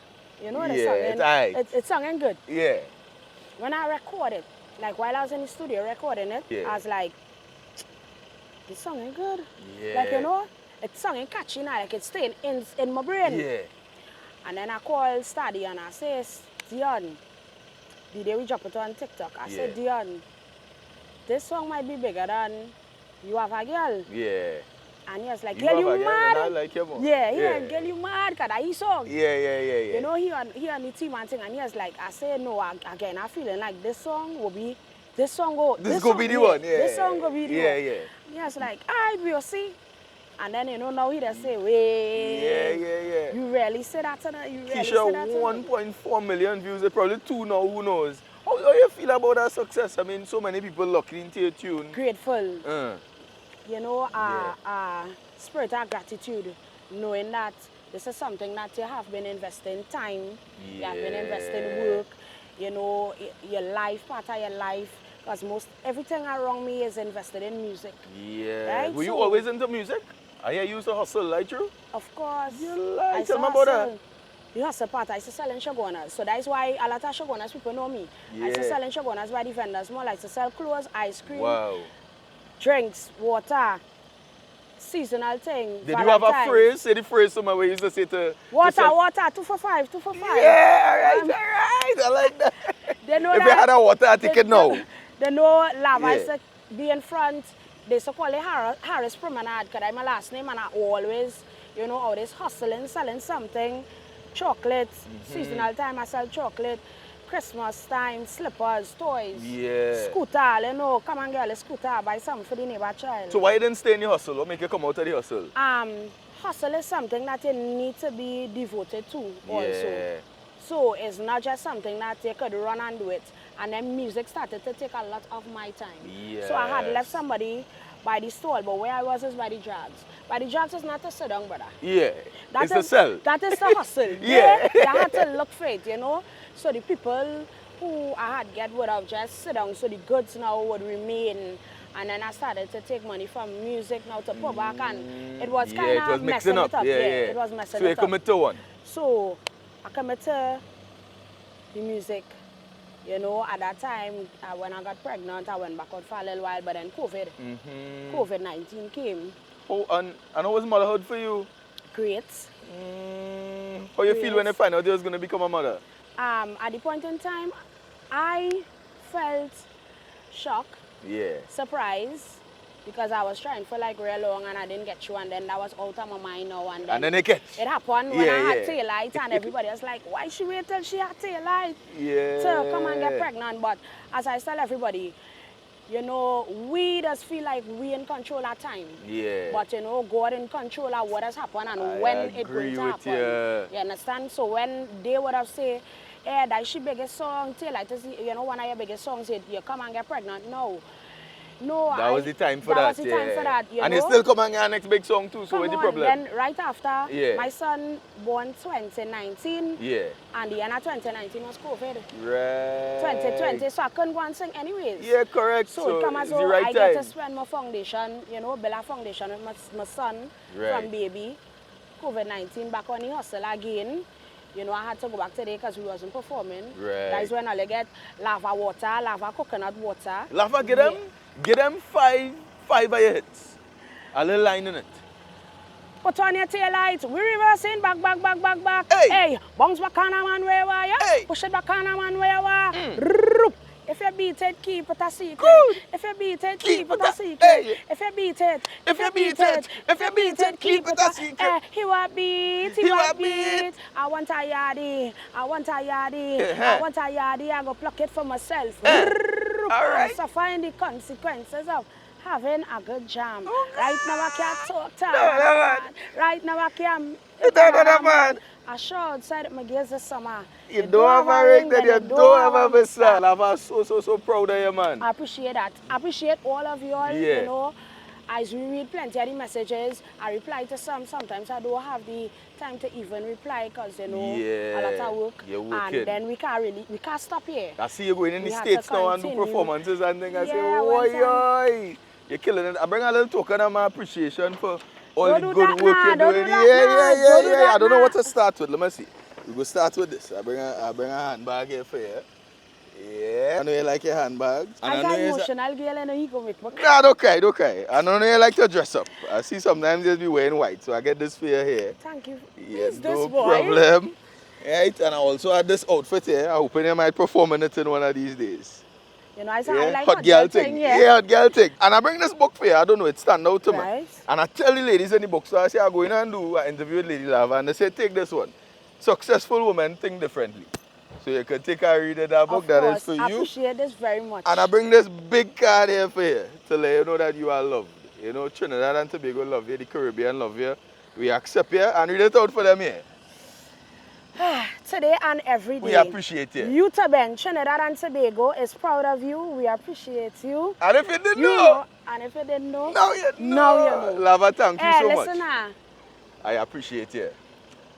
Speaker 5: You know, the
Speaker 1: Yeah,
Speaker 5: song
Speaker 1: it's aight.
Speaker 5: it's song ain't good.
Speaker 1: Yeah.
Speaker 5: When I recorded, like while I was in the studio recording it, I was like, this song ain't good.
Speaker 1: Yeah.
Speaker 5: Like, you know, the song ain't catchy now, like it's staying in my brain.
Speaker 1: Yeah.
Speaker 5: And then I called Study and I say, Dion, the day we drop it on TikTok, I said, Dion, this song might be bigger than You Have a Girl.
Speaker 1: Yeah.
Speaker 5: And he was like, girl, you mad?
Speaker 1: I like him.
Speaker 5: Yeah, girl, you mad? Because that's his song.
Speaker 1: Yeah.
Speaker 5: You know, he on the team and thing, and he was like, I said, no, again, I feeling like this song will be, this song go be the one, yeah. This song go be the one.
Speaker 1: Yeah.
Speaker 5: He was like, all right, we'll see. And then, you know, now he just say, wait.
Speaker 1: Yeah.
Speaker 5: You really say that to them? You really
Speaker 1: Keisha,
Speaker 5: say that to them?
Speaker 1: 1.4 million views, probably 2 now, who knows? How you feel about that success? I mean, so many people locking into your tune.
Speaker 5: Grateful. You know, spirit of gratitude, knowing that this is something that you have been investing time, you have been investing work, you know, your life, part of your life, because everything around me is invested in music.
Speaker 1: Yeah.
Speaker 5: Right?
Speaker 1: Were you always into music? I used to hustle, like you?
Speaker 5: Of course.
Speaker 1: You like, tell me about that.
Speaker 5: The hustle part, I used to sell in Shogunas, so that's why a lot of Shogunas people know me. I used to sell in Shogunas by the vendors, more like to sell clothes, ice cream, drinks, water, seasonal thing.
Speaker 1: Did you have a phrase? Say the phrase somewhere where you used to say to...
Speaker 5: Water, 2 for 5, 2 for 5.
Speaker 1: Yeah, all right, I like that.
Speaker 5: They know
Speaker 1: if
Speaker 5: that,
Speaker 1: you had a water ticket now.
Speaker 5: They know Lava used to be in front. They used to call it Harris Promenade, because that's my last name, and I always, you know, always hustling, selling something. Chocolate, seasonal time I sell chocolate. Christmas time, slippers, toys, scooter, you know, come on girl, a scooter, buy something for the neighbor child.
Speaker 1: So why you didn't stay in the hustle? What make you come out of the hustle?
Speaker 5: Hustle is something that you need to be devoted to also. So it's not just something that you could run and do it. And then music started to take a lot of my time. So I had left somebody by the stall, but where I was is by the drugs. By the drugs is not to sit down, brother.
Speaker 1: Yeah, it's to sell.
Speaker 5: That is the hustle. I had to look for it, you know. So the people who I had get would have just sit down, so the goods now would remain. And then I started to take money from music now to put back, and it was kind of messing it up. It was messing it up.
Speaker 1: So you commit to one?
Speaker 5: So I commit to the music. You know, at that time, when I got pregnant, I went back out for a little while, but then COVID-19 came.
Speaker 1: Oh, and how was motherhood for you?
Speaker 5: Great.
Speaker 1: How you feel when you find out you was going to become a mother?
Speaker 5: At the point in time, I felt shock, surprise, because I was trying for like real long and I didn't get you, and then that was out of my mind now. And then
Speaker 1: it catch.
Speaker 5: It happened when I had tail light, and everybody was like, why she wait till she had tail light to come and get pregnant? But as I tell everybody, you know, we just feel like we in control at time.
Speaker 1: Yeah.
Speaker 5: But you know, God in control of what has happened and when it going to happen. You understand? So when they would have said, hey, that's your biggest song, tell like this, you know, one of your biggest songs said, you come and get pregnant. No. No,
Speaker 1: that was the time for that.
Speaker 5: That was the time for that, you
Speaker 1: and
Speaker 5: know?
Speaker 1: you still come and get our next big song too, so
Speaker 5: come
Speaker 1: what's the
Speaker 5: on,
Speaker 1: problem?
Speaker 5: Then right after, my son born 2019.
Speaker 1: Yeah.
Speaker 5: And the end of 2019 was COVID.
Speaker 1: Right.
Speaker 5: 2020, so I couldn't go and sing anyways.
Speaker 1: Yeah, correct.
Speaker 5: So it come as though I get to spend my foundation, you know, build a foundation with my son from baby. COVID-19 back on the hustle again. You know, I had to go back today because we wasn't performing.
Speaker 1: Right.
Speaker 5: That is when I get lava water, lava coconut water.
Speaker 1: Lava, get them five of your hits. A little line in it.
Speaker 5: Put on your tail lights. We reversing back.
Speaker 1: Hey,
Speaker 5: bounce back on a man where you are.
Speaker 1: Hey.
Speaker 5: Push it back on a man where you are. If you beat it, keep it a secret.
Speaker 1: Good.
Speaker 5: If you beat it, keep it a secret.
Speaker 1: Hey.
Speaker 5: If you beat it,
Speaker 1: If you beat it, keep it a secret.
Speaker 5: He want beat. I want a yardie. I want a yardie. I go pluck it for myself.
Speaker 1: All right.
Speaker 5: And suffering the consequences of having a good jam.
Speaker 1: Oh,
Speaker 5: right now I can't talk to
Speaker 1: man.
Speaker 5: Right now I can't.
Speaker 1: Man.
Speaker 5: I sure outside my gears this summer.
Speaker 1: You don't have a ring, then you don't have a vessel. I'm so proud of you, man.
Speaker 5: I appreciate that. I appreciate all of you all, you know. As we read plenty of the messages, I reply to some. Sometimes I don't have the time to even reply because, you know, a lot of work.
Speaker 1: You're working.
Speaker 5: And then we can't stop here.
Speaker 1: I see you going in the States now and do performances and things. I say, oi. You're killing it. I bring a little token of my appreciation for all the good work you're doing. Yeah. I don't know what to start with. Let me see. We go start with this. I bring a handbag here for you. Yeah. I know you like your handbags.
Speaker 5: I got emotional girl and he go make me cry.
Speaker 1: Nah, don't cry. I know you like to dress up. I see sometimes you'll be wearing white, so I get this for you here.
Speaker 5: Thank you.
Speaker 1: Yeah,
Speaker 5: Who's
Speaker 1: no
Speaker 5: this boy?
Speaker 1: problem. Right, and I also had this outfit here. I'm hoping you might perform in it in one of these days.
Speaker 5: You know, I like
Speaker 1: hot girl thing. Yeah, hot girl thing. And I bring this book for you. I don't know, it stand out to me. And I tell the ladies in the bookstore, I say, I'm going and do an interview with Lady Lava, and they say, take this one. Successful women think differently. So you can take a read of that book. That is for you.
Speaker 5: I appreciate this very much.
Speaker 1: And I bring this big card here for you to let you know that you are loved. You know, Trinidad and Tobago love you, the Caribbean love you. We accept you and read it out for them here.
Speaker 5: Today and every day.
Speaker 1: We appreciate you.
Speaker 5: You, Trinidad and Tobago is proud of you. We appreciate you.
Speaker 1: And if you didn't know.
Speaker 5: And if you didn't know.
Speaker 1: Now you know.
Speaker 5: Now you know.
Speaker 1: Lava, thank you so much.
Speaker 5: Listen,
Speaker 1: I appreciate you.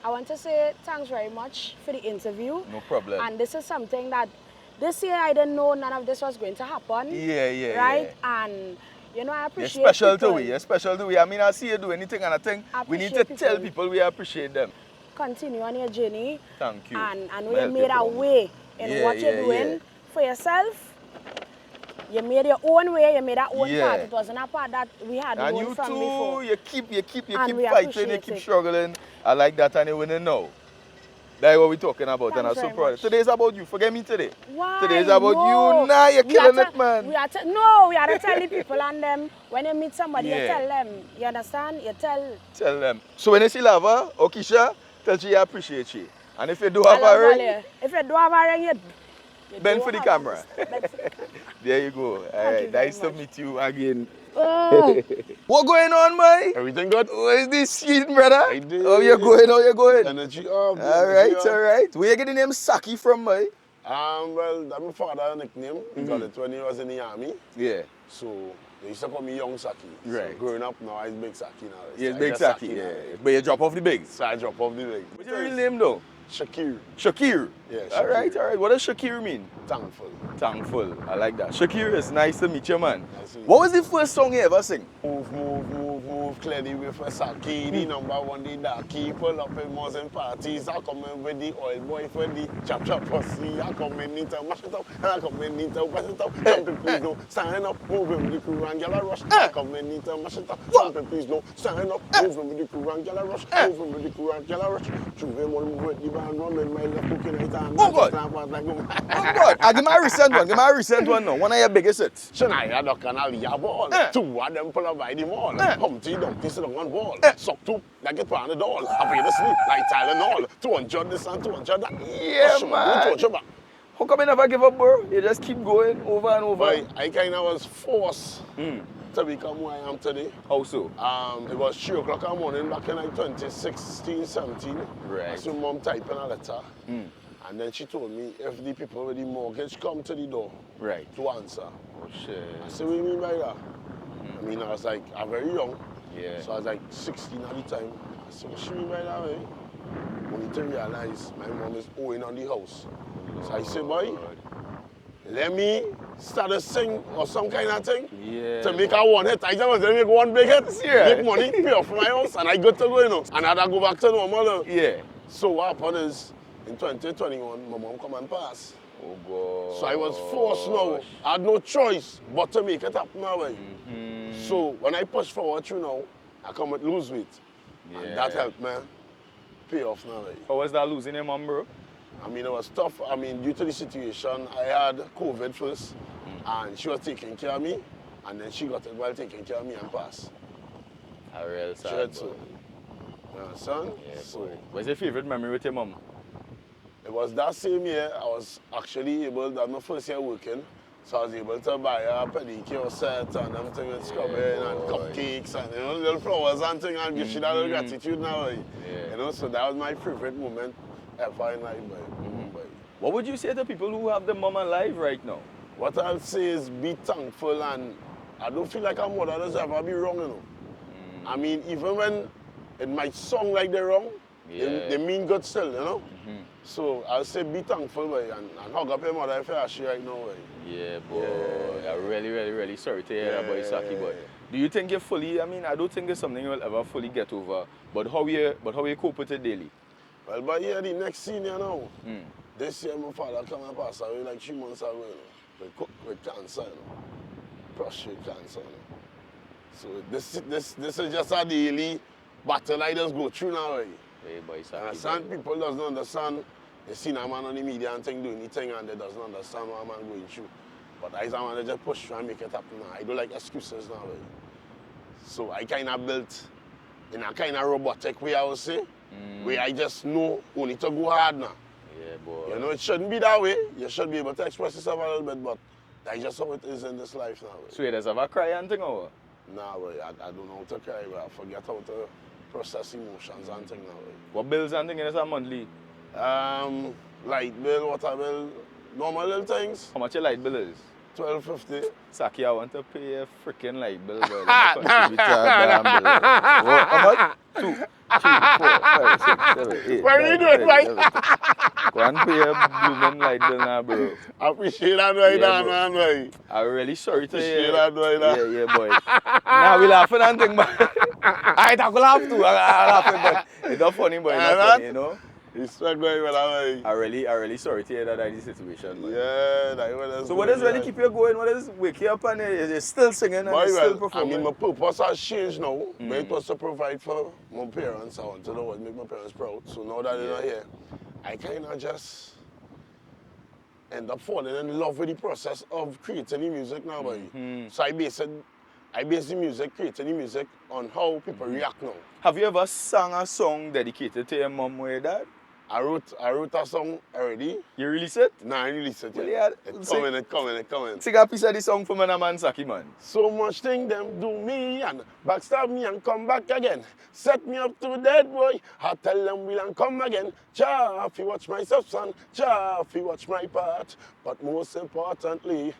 Speaker 5: I want to say thanks very much for the interview.
Speaker 1: No problem.
Speaker 5: And this is something that this year I didn't know none of this was going to happen.
Speaker 1: Yeah.
Speaker 5: Right? And, you know, I appreciate
Speaker 1: You're special
Speaker 5: people.
Speaker 1: to we. You're special to we. I mean, I see you do anything and I think we need to tell people we appreciate them.
Speaker 5: Continue on your journey.
Speaker 1: Thank you.
Speaker 5: And I know you made a way in what you're doing for yourself. You made your own way, you made that own path. It wasn't a path that we had known from before.
Speaker 1: You keep fighting, you keep struggling. I like that and you winning now. That's what we're talking about. And I'm so proud. Today's about you. Forget me today.
Speaker 5: Why?
Speaker 1: Today's about you. Nah, you're killing it, man.
Speaker 5: We are to tell the people and them. When you meet somebody, you tell them. You understand? You tell
Speaker 1: them. So when you see Lava or Keisha, tell she you appreciate you. And if you do have a ring, you bend for the camera. There you go. All right. Nice to meet you again. What going on, Mike?
Speaker 3: Everything good?
Speaker 1: Where's this sweet brother? How you going?
Speaker 3: Energy up.
Speaker 1: All right. Where you get the name Saki from, Mike?
Speaker 3: Well, that's my father's nickname. He got it when he was in the army.
Speaker 1: Yeah.
Speaker 3: So they used to call me Young Saki.
Speaker 1: Right.
Speaker 3: So growing up now, I'm Big Saki now.
Speaker 1: Yes, Big Saki, yeah. But you drop off the big.
Speaker 3: So I drop off the big.
Speaker 1: What's your real name though?
Speaker 3: Shakir.
Speaker 1: Shakir?
Speaker 3: Yeah, Shakir.
Speaker 1: All right. What does Shakir mean?
Speaker 3: Thankful.
Speaker 1: Thankful. I like that. Shakir, it's nice to meet you, man.
Speaker 3: Nice to meet you.
Speaker 1: What was the first song you ever sing?
Speaker 3: Move, clear the way for Saki, the number one, the darky, pull up in Muslim parties, I come in with the oil boy for the chop pussy, I come in need to mash it up, and I come in need to pass it up, jumping please no, stand up, moving with the crew and gyal a rush, I come in need to mash it up, jumping please no, stand up, moving with the crew and gyal a rush, moving with the crew and gyal a rush, through them all move with the band drum in my left cooking right hand,
Speaker 1: oh God, give me a recent one now, one of your biggest hits.
Speaker 3: Shania duck and Aliyah ball, two of them pull up by the mall. Humpty Dumpty sit on one wall. Suck two, like it on the doll. I pay the sleep like Tylenol. 200 this and 200 that.
Speaker 1: Yeah, man. How come you never give up, bro? You just keep going over and over.
Speaker 3: But I kind of was forced to become who I am today.
Speaker 1: How so?
Speaker 3: It was 3 o'clock in the morning back in like 2016, 17.
Speaker 1: Right.
Speaker 3: I saw mom typing a letter. And then she told me if the people with the mortgage come to the door to answer.
Speaker 1: Oh, shit.
Speaker 3: I said, what do you mean by that? I mean, I was like, I'm very young.
Speaker 1: Yeah.
Speaker 3: So I was like 16 at the time. I said, what she mean by that, way? Only to realize my mom is owing on the house. So I said, boy, let me start to sing or some kind of thing to make a one hit. I just want to make one big hit, make money, pay off my house, and I got to go, you know. And I'd go back to normal.
Speaker 1: Yeah.
Speaker 3: So what happened is, in 2021, my mom come and pass.
Speaker 1: Oh, God.
Speaker 3: So I was forced now. I had no choice but to make it happen now. So when I push forward through now, I come with lose weight. And that helped me pay off now.
Speaker 1: How was that losing your mom, bro?
Speaker 3: I mean, it was tough. I mean, due to the situation, I had COVID first, and she was taking care of me, and then she got it while taking care of me and passed.
Speaker 1: A real
Speaker 3: She
Speaker 1: sad,
Speaker 3: had
Speaker 1: boy.
Speaker 3: so. You understand?
Speaker 1: Yeah,
Speaker 3: So,
Speaker 1: boy. What's your favorite memory with your mom?
Speaker 3: it was that same year I was actually able, that was my first year working, so I was able to buy a pedicure set and everything with scrubbing and cupcakes and, you know, little flowers and things, and give she that little gratitude now. You know, so that was my favorite moment ever in life.
Speaker 1: What would you say to people who have their mom alive right now?
Speaker 3: What I'll say is be thankful, and I don't feel like a mother does ever be wrong, you know. I mean, even when it might sound like they're wrong, they mean good still, you know. So I'll say be thankful, boy, and hug up your mother if you're actually right now, boy.
Speaker 1: Yeah, boy. Yeah. I'm really, really, really sorry to hear that, boy, Saki, boy. Do you think you're fully, I mean, I don't think it's something you'll ever fully get over, but how you cope with it daily?
Speaker 3: Well, but yeah, the next senior now, this year my father came and passed away like 3 months ago, you know, with cancer, you know, prostate cancer, you know. So this is just a daily battle I just go through now, right?
Speaker 1: Hey, boy, Saki,
Speaker 3: Understand? People doesn't understand. They see a man on the media and think doing anything, and they doesn't understand what a man going through. But I want to just push through and make it happen now. I don't like excuses now, right? So I kind of built in a kind of robotic way, I would say, where I just know only to go hard now.
Speaker 1: Yeah, boy.
Speaker 3: You know, it shouldn't be that way. You should be able to express yourself a little bit, but that's just how it is in this life now. Right?
Speaker 1: So you just have a cry and thing over?
Speaker 3: Nah, boy, I don't know how to cry, but I forget how to process emotions and things now. Right?
Speaker 1: What bills and things is a monthly?
Speaker 3: Light bill, water bill, normal little things.
Speaker 1: How much your light bill is?
Speaker 3: $12.50.
Speaker 1: Saki, I want to pay a freaking light bill, boy. Let me contribute to a damn bill. What? How much? 2, 3, 4, 5, 6, 7, 8.
Speaker 3: What are you doing, right?
Speaker 1: Go and pay a blooming light bill now, bro.
Speaker 3: I appreciate that right
Speaker 1: Yeah,
Speaker 3: now,
Speaker 1: bro.
Speaker 3: man, right?
Speaker 1: I'm really sorry to
Speaker 3: Appreciate
Speaker 1: hear.
Speaker 3: that right now.
Speaker 1: Yeah, boy. Now we laughing and thing, but I don't laugh too. I laughing, but it's not funny, boy. It's not funny, you know.
Speaker 3: It's not going well, right?
Speaker 1: I'm really sorry to hear that is the situation, man.
Speaker 3: Yeah, that was.
Speaker 1: So what does really keep you going? What does wake you up and you're still singing and
Speaker 3: Boy,
Speaker 1: you're still
Speaker 3: I
Speaker 1: performing?
Speaker 3: mean, my purpose has changed now. But it was to provide for my parents. I want to know what make my parents proud. So now that they're not here, I kind of just end up falling in love with the process of creating the music now, boy. So I base the music, creating the music on how people react now.
Speaker 1: Have you ever sung a song dedicated to your mom or your dad?
Speaker 3: I wrote a song already.
Speaker 1: You release it?
Speaker 3: Nah, I released it yet.
Speaker 1: Well, yeah,
Speaker 3: It's
Speaker 1: sing-
Speaker 3: coming.
Speaker 1: Sing a piece of the song for me, man, Saki, man.
Speaker 3: So much thing them do me and backstab me and come back again. Set me up to dead boy. I tell them we'll and come again. Cha, if you watch my son. Cha, if you watch my part. But most importantly,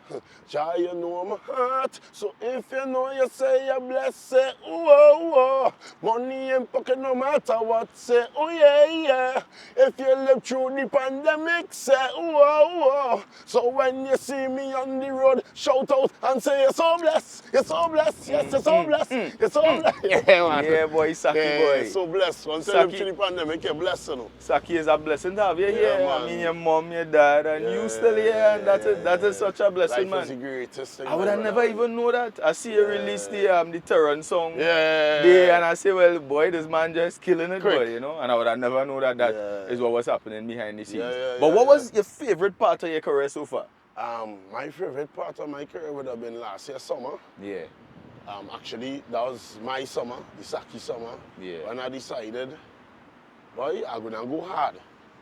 Speaker 3: Cha, you know my heart. So if you know you say you're blessed, say ooh, oh, oh. Money in pocket no matter what, say oh yeah. If you live through the pandemic, say ooh, oh, oh. So when you see me on the road, shout out and say you're so blessed, yes, you're so blessed, you're so blessed. Yeah, man.
Speaker 1: Yeah, boy, Saki, boy.
Speaker 3: So blessed. Once you
Speaker 1: Saki.
Speaker 3: live through the pandemic, you're blessed, you know.
Speaker 1: Saki is a blessing to have you here.
Speaker 3: man.
Speaker 1: I mean, your mom, your dad, and you still here, and that is such a blessing,
Speaker 3: Life is the
Speaker 1: man.
Speaker 3: greatest thing.
Speaker 1: I would have never even know that. I see you release the Terran song.
Speaker 3: Yeah.
Speaker 1: There, and I say, well, boy, this man just killing it,
Speaker 3: Quick.
Speaker 1: boy, you know. And I would have never known that is what was happening behind the scenes. But
Speaker 3: yeah,
Speaker 1: what was your favorite part of your career so far?
Speaker 3: My favorite part of my career would have been last year summer.
Speaker 1: Yeah.
Speaker 3: Actually, that was my summer, the Saki summer.
Speaker 1: Yeah.
Speaker 3: When I decided, boy, I'm gonna go hard.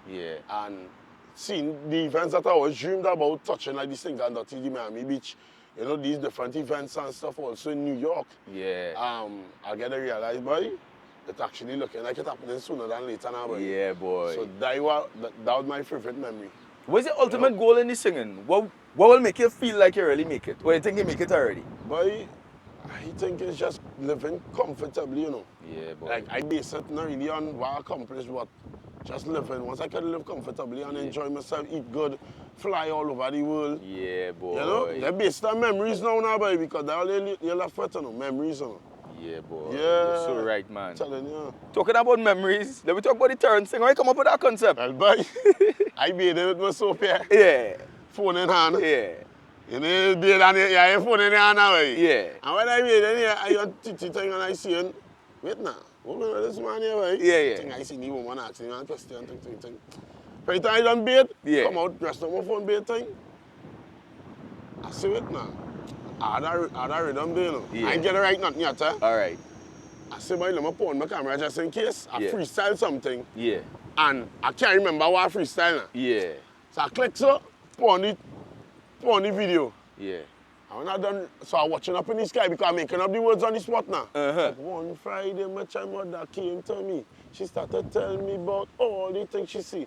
Speaker 1: Yeah.
Speaker 3: And seeing the events that I always dreamed about, touching like this thing and that the Miami Beach, you know, these different events and stuff also in New York.
Speaker 1: Yeah.
Speaker 3: I get to realize, boy, it's actually looking like it's happening sooner than later now, boy.
Speaker 1: Yeah, boy.
Speaker 3: So that was my favorite memory.
Speaker 1: What's your ultimate goal in the singing? What will make you feel like you really make it? Or you think you make it already?
Speaker 3: Boy, I think it's just living comfortably, you know.
Speaker 1: Yeah, boy.
Speaker 3: Like, I base it not really on what I accomplished, but just living. Once I can live comfortably and enjoy myself, eat good, fly all over the world.
Speaker 1: Yeah, boy.
Speaker 3: You know, they're based on memories now, boy, because they're all you're left with, you know, memories, you know.
Speaker 1: Yeah, boy.
Speaker 3: Yeah.
Speaker 1: You're so right, man.
Speaker 3: I'm telling you.
Speaker 1: Talking about memories, let me talk about the Terrence thing. How you come up with that concept?
Speaker 3: Well, boy, I made it with my soap here.
Speaker 1: Yeah.
Speaker 3: Phone in hand.
Speaker 1: Yeah.
Speaker 3: You know, beard and your phone in your hand now, boy.
Speaker 1: Yeah.
Speaker 3: And when I made it here, I got titty thing and I see him. Wait now. Woman with this man here, boy.
Speaker 1: Yeah, yeah.
Speaker 3: I think I see the woman asking me a question, thing. By the time I done beard, come out, dressed up my phone beard thing. I see it now. I had a rhythm there, you know.
Speaker 1: Yeah.
Speaker 3: I ain't get it right nothing yet, eh?
Speaker 1: All right.
Speaker 3: I say, boy, let me put on my camera just in case I
Speaker 1: Yeah.
Speaker 3: freestyle something.
Speaker 1: Yeah.
Speaker 3: And I can't remember what I freestyle now.
Speaker 1: Yeah.
Speaker 3: So I click so, put on the video.
Speaker 1: Yeah.
Speaker 3: And when I done, so I watching up in the sky because I'm making up the words on the spot now. Like one Friday, my child mother came to me. She started telling me about all the things she see.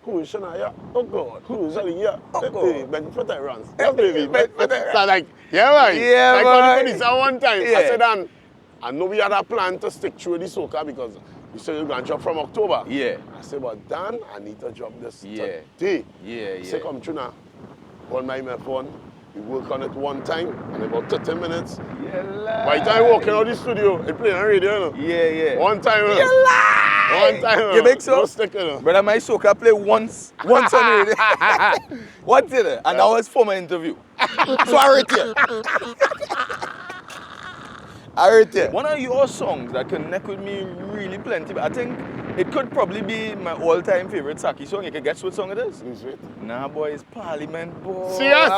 Speaker 3: Who is Shania? Oh God. Who is Aliyah? Oh God. Hey, Ben Fete runs. Yeah, baby. Ben Fete. So like, yeah, man.
Speaker 1: Yeah,
Speaker 3: like
Speaker 1: man.
Speaker 3: on the one time.
Speaker 1: Yeah.
Speaker 3: I said, and I know we had a plan to stick through the soca because we said you're going to drop from October.
Speaker 1: Yeah.
Speaker 3: I said, but Dan, I need to drop this
Speaker 1: Yeah.
Speaker 3: today.
Speaker 1: Yeah,
Speaker 3: I said, come through now. Hold my phone. We work on it one time, and about 30 minutes.
Speaker 1: Yeah,
Speaker 3: By the time I walk out of the studio, it playing on radio, you know.
Speaker 1: Yeah, yeah.
Speaker 3: One time, you know.
Speaker 1: You lie!
Speaker 3: One time,
Speaker 1: You make so?
Speaker 3: No stick, you know.
Speaker 1: Brother, my soca play once on radio. What did it? And that was for my interview. So I rate you. I rate you. One of your songs that connect with me really plenty, but I think it could probably be my all-time favorite Saki song. You can guess what song it is?
Speaker 3: Who's it?
Speaker 1: Nah, boy, it's Parliament, boy.
Speaker 3: Serious?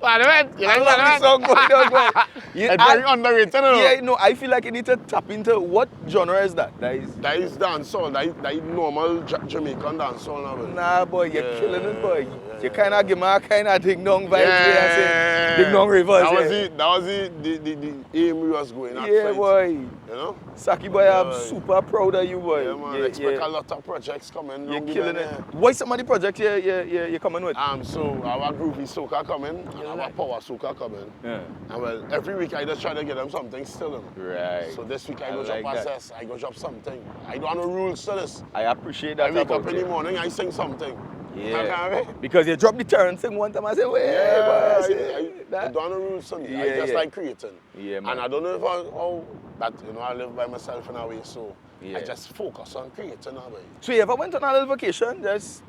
Speaker 3: Parliament? You
Speaker 1: I
Speaker 3: like
Speaker 1: love this song, boy. Boy. Yeah,
Speaker 3: It's very underrated, you know.
Speaker 1: Yeah, no, I feel like you need to tap into what genre is that?
Speaker 3: That is dancehall. That is normal Jamaican dancehall now, man.
Speaker 1: Nah, boy, you're
Speaker 3: Yeah,
Speaker 1: killing it, boy.
Speaker 3: yeah,
Speaker 1: You kind of give me a kind of ding-dong vibe there. Ding-dong reverse.
Speaker 3: That was the aim we was going at.
Speaker 1: Yeah,
Speaker 3: fight,
Speaker 1: boy.
Speaker 3: You know?
Speaker 1: Saki, boy,
Speaker 3: Yeah,
Speaker 1: I'm
Speaker 3: boy.
Speaker 1: super proud of you, boy.
Speaker 3: Yeah, man. Expect a lot of projects coming.
Speaker 1: You're
Speaker 3: down the
Speaker 1: killing
Speaker 3: line,
Speaker 1: it. What's some of the projects you're coming with?
Speaker 3: So our groovy soca coming, and our power soca coming.
Speaker 1: Yeah.
Speaker 3: And well, every week I just try to get them something still. You know?
Speaker 1: Right.
Speaker 3: So this week I go
Speaker 1: like
Speaker 3: drop
Speaker 1: that.
Speaker 3: access, I go drop something. I don't have no rules to this.
Speaker 1: I appreciate
Speaker 3: I
Speaker 1: that
Speaker 3: wake up
Speaker 1: about
Speaker 3: in the
Speaker 1: you.
Speaker 3: morning, I sing something.
Speaker 1: Yeah. Because you dropped the Terrence thing one time, I said, wait,
Speaker 3: Yeah,
Speaker 1: boy,
Speaker 3: I don't have no rules to me.
Speaker 1: Yeah,
Speaker 3: I just
Speaker 1: yeah.
Speaker 3: like creating.
Speaker 1: Yeah, man.
Speaker 3: And I don't know if how that, you know, I live by myself in a way, so
Speaker 1: Yeah.
Speaker 3: I just focus on creating a way.
Speaker 1: So you ever went on a little vacation? Just